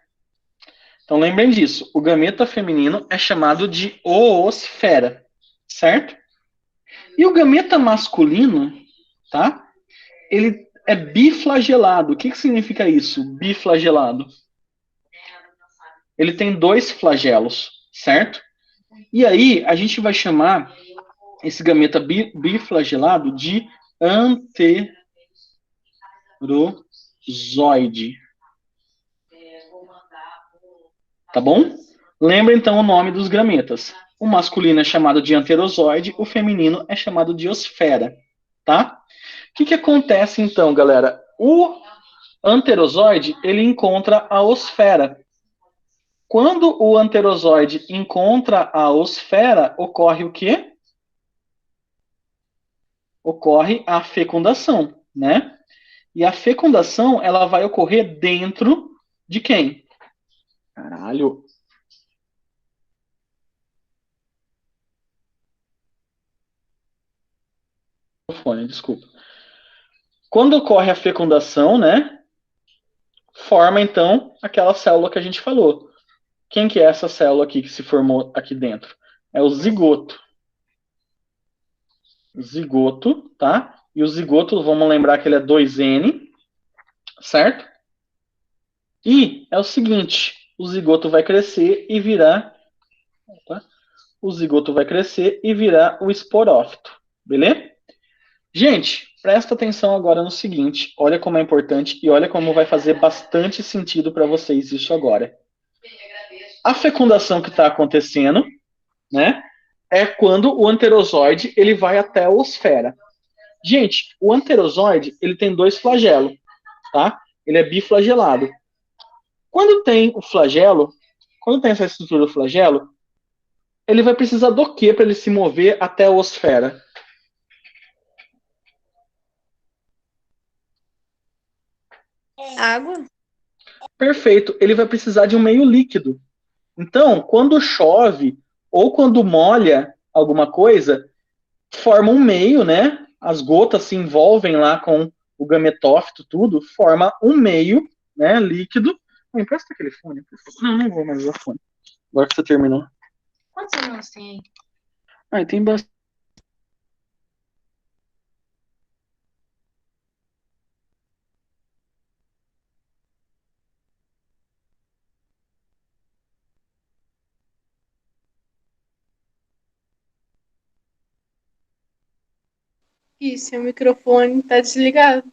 [SPEAKER 2] Então, lembrem disso. O gameta feminino é chamado de oosfera, certo? E o gameta masculino, tá? Ele é biflagelado. O que significa isso, biflagelado? ele tem dois flagelos, certo? E aí, a gente vai chamar esse gameta biflagelado de anterozoide. Tá bom? Lembra então o nome dos gametas. O masculino é chamado de anterozoide, o feminino é chamado de osfera, tá? O que acontece então, galera? O anterozoide, ele encontra a osfera. Quando o anterozoide encontra a osfera, ocorre o quê? Ocorre a fecundação, né? E a fecundação, ela vai ocorrer dentro de quem? Caralho. Desculpa. Quando ocorre a fecundação, né? Forma, então, aquela célula que a gente falou. Quem que é essa célula aqui que se formou aqui dentro? É o zigoto. Zigoto, tá? E o zigoto, vamos lembrar que ele é 2N, certo? E é o seguinte, o zigoto vai crescer e virar... Opa, o zigoto vai crescer e virar o esporófito, beleza? Gente, presta atenção agora no seguinte, olha como é importante e olha como vai fazer bastante sentido para vocês isso agora. A fecundação que está acontecendo, né, é quando o anterozoide ele vai até a osfera. Gente, o anterozoide ele tem dois flagelos, tá? Ele é biflagelado. Quando tem o flagelo, quando tem essa estrutura do flagelo, ele vai precisar do que para ele se mover até a osfera?
[SPEAKER 3] Água?
[SPEAKER 2] Perfeito. Ele vai precisar de um meio líquido. Então, quando chove ou quando molha alguma coisa, forma um meio, né? As gotas se envolvem lá com o gametófito, tudo, forma um meio, né, líquido. Me empresta aquele fone, por favor. Não, não vou mais usar fone. Agora que você terminou.
[SPEAKER 1] Quantos irmãos tem aí?
[SPEAKER 2] Ah, tem bastante.
[SPEAKER 4] E seu microfone tá desligado.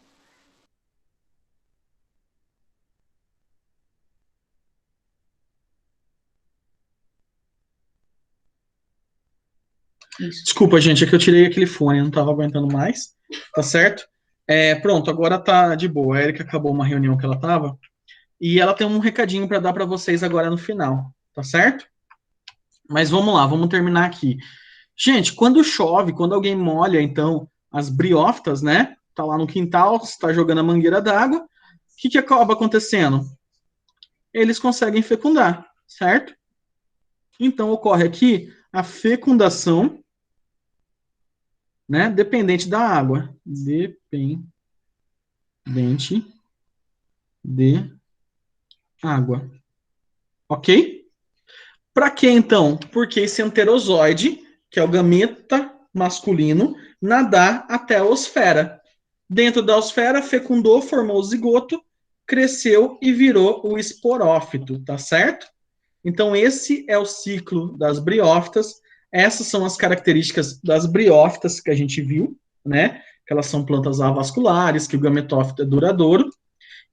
[SPEAKER 1] Isso.
[SPEAKER 2] Desculpa, gente, é que eu tirei aquele fone, eu não estava aguentando mais, tá certo? Pronto, agora tá de boa. A Erika acabou uma reunião que ela tava e ela tem um recadinho para dar para vocês agora no final, tá certo? Mas vamos lá, vamos terminar aqui. Gente, quando chove, quando alguém molha, então, as briófitas, né? Tá lá no quintal, está jogando a mangueira d'água, o que acaba acontecendo? Eles conseguem fecundar, certo? Então ocorre aqui a fecundação, né? Dependente da água. Dependente de água. Ok? Para que então? Porque esse anterozoide, que é o gameta masculino, nadar até a osfera. Dentro da osfera, fecundou, formou o zigoto, cresceu e virou o esporófito, tá certo? Então, esse é o ciclo das briófitas. Essas são as características das briófitas que a gente viu, né? Que elas são plantas avasculares, que o gametófito é duradouro.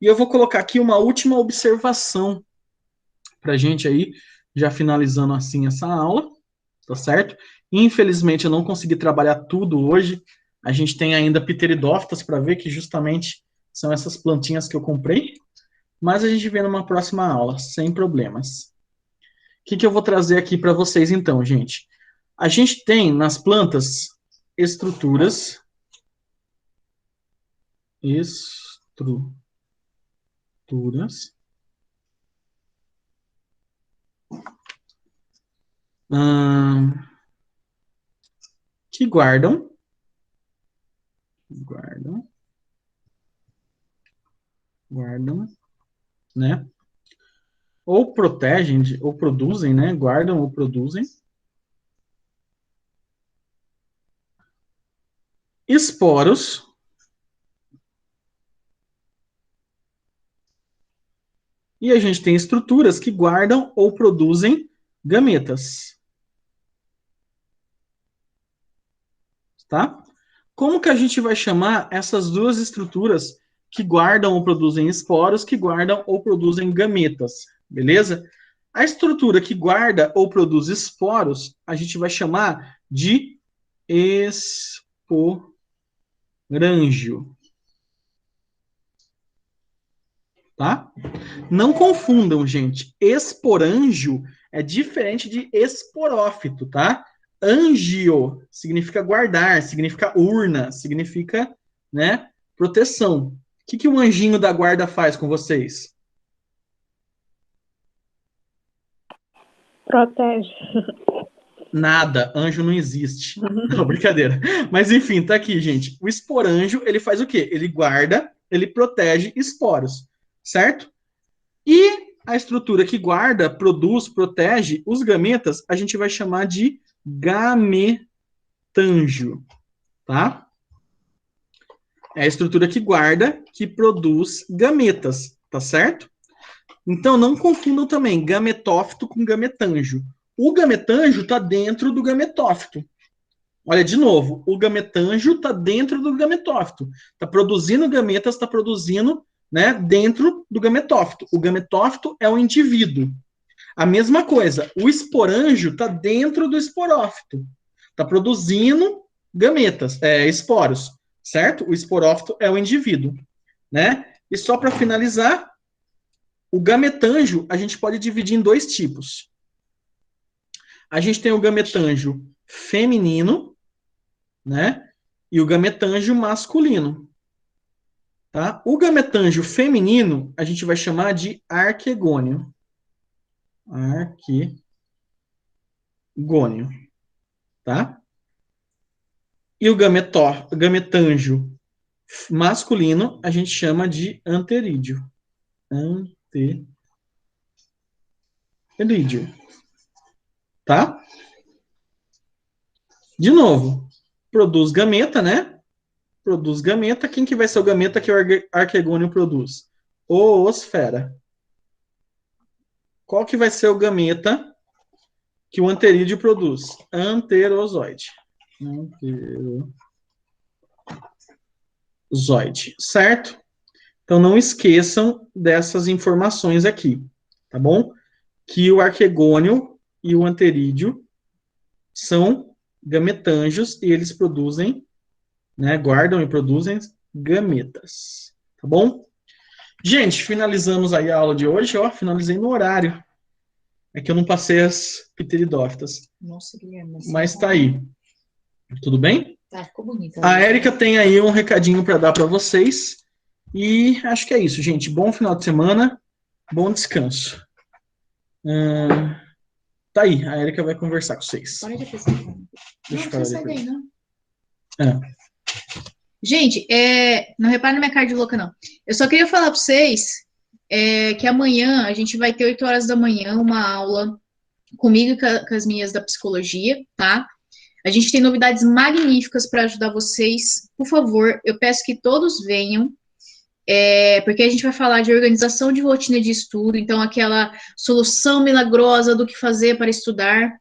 [SPEAKER 2] E eu vou colocar aqui uma última observação para a gente aí, já finalizando assim essa aula, tá certo? Infelizmente eu não consegui trabalhar tudo hoje. A gente tem ainda pteridófitas para ver, que justamente são essas plantinhas que eu comprei. Mas a gente vê numa próxima aula, sem problemas. O que eu vou trazer aqui para vocês então, gente? A gente tem nas plantas estruturas. Estruturas. Que guardam, né? Ou protegem, ou produzem, né? Guardam ou produzem esporos E a gente tem estruturas que guardam ou produzem gametas. Tá? Como que a gente vai chamar essas duas estruturas que guardam ou produzem esporos, que guardam ou produzem gametas? Beleza? A estrutura que guarda ou produz esporos, a gente vai chamar de esporângio. Tá? Não confundam, gente. Esporângio é diferente de esporófito, tá? Angio significa guardar, significa urna, significa, né, proteção. O que o anjinho da guarda faz com vocês?
[SPEAKER 4] Protege.
[SPEAKER 2] Nada, anjo não existe. Não, brincadeira. Mas enfim, tá aqui, gente. O esporanjo, ele faz o quê? Ele guarda, ele protege esporos, certo? E a estrutura que guarda, produz, protege os gametas, a gente vai chamar de gametângio, tá? É a estrutura que guarda, que produz gametas, tá certo? Então, não confundam também gametófito com gametângio. O gametângio está dentro do gametófito. Olha, de novo, o gametângio está dentro do gametófito. Está produzindo gametas, está produzindo, né, dentro do gametófito. O gametófito é o indivíduo. A mesma coisa, o esporângio está dentro do esporófito. Está produzindo gametas, esporos, certo? O esporófito é o indivíduo, né? E só para finalizar, o gametângio a gente pode dividir em dois tipos. A gente tem o gametângio feminino, né? E o gametângio masculino. Tá? O gametângio feminino a gente vai chamar de arquegônio. Arquegônio. Tá? E o gametângio masculino a gente chama de anterídeo. Anterídeo. Tá? De novo, produz gameta, né? Produz gameta. Quem que vai ser o gameta que o arquegônio produz? Oosfera. Qual que vai ser o gameta que o anterídeo produz? Anterozoide. Anterozoide, certo? Então não esqueçam dessas informações aqui, tá bom? Que o arquegônio e o anterídeo são gametângios e eles produzem, né, guardam e produzem gametas, tá bom? Gente, finalizamos aí a aula de hoje, ó, finalizei no horário. É que eu não passei as pteridófitas,
[SPEAKER 1] Nossa, Guilherme.
[SPEAKER 2] mas tá aí. Tudo bem?
[SPEAKER 1] Tá, ficou bonita.
[SPEAKER 2] A Érica tem aí um recadinho para dar para vocês. E acho que é isso, gente. Bom final de semana, bom descanso. Tá aí, a Érica vai conversar com vocês.
[SPEAKER 1] Para de pensar.
[SPEAKER 2] Deixa eu
[SPEAKER 1] Não
[SPEAKER 2] falar
[SPEAKER 1] sai
[SPEAKER 2] depois.
[SPEAKER 1] daí, não.
[SPEAKER 2] É.
[SPEAKER 1] Gente, não repare na minha cara de louca, não. Eu só queria falar para vocês que amanhã a gente vai ter 8 horas da manhã uma aula comigo e com as minhas da psicologia, tá? A gente tem novidades magníficas para ajudar vocês. Por favor, eu peço que todos venham, porque a gente vai falar de organização de rotina de estudo, então aquela solução milagrosa do que fazer para estudar.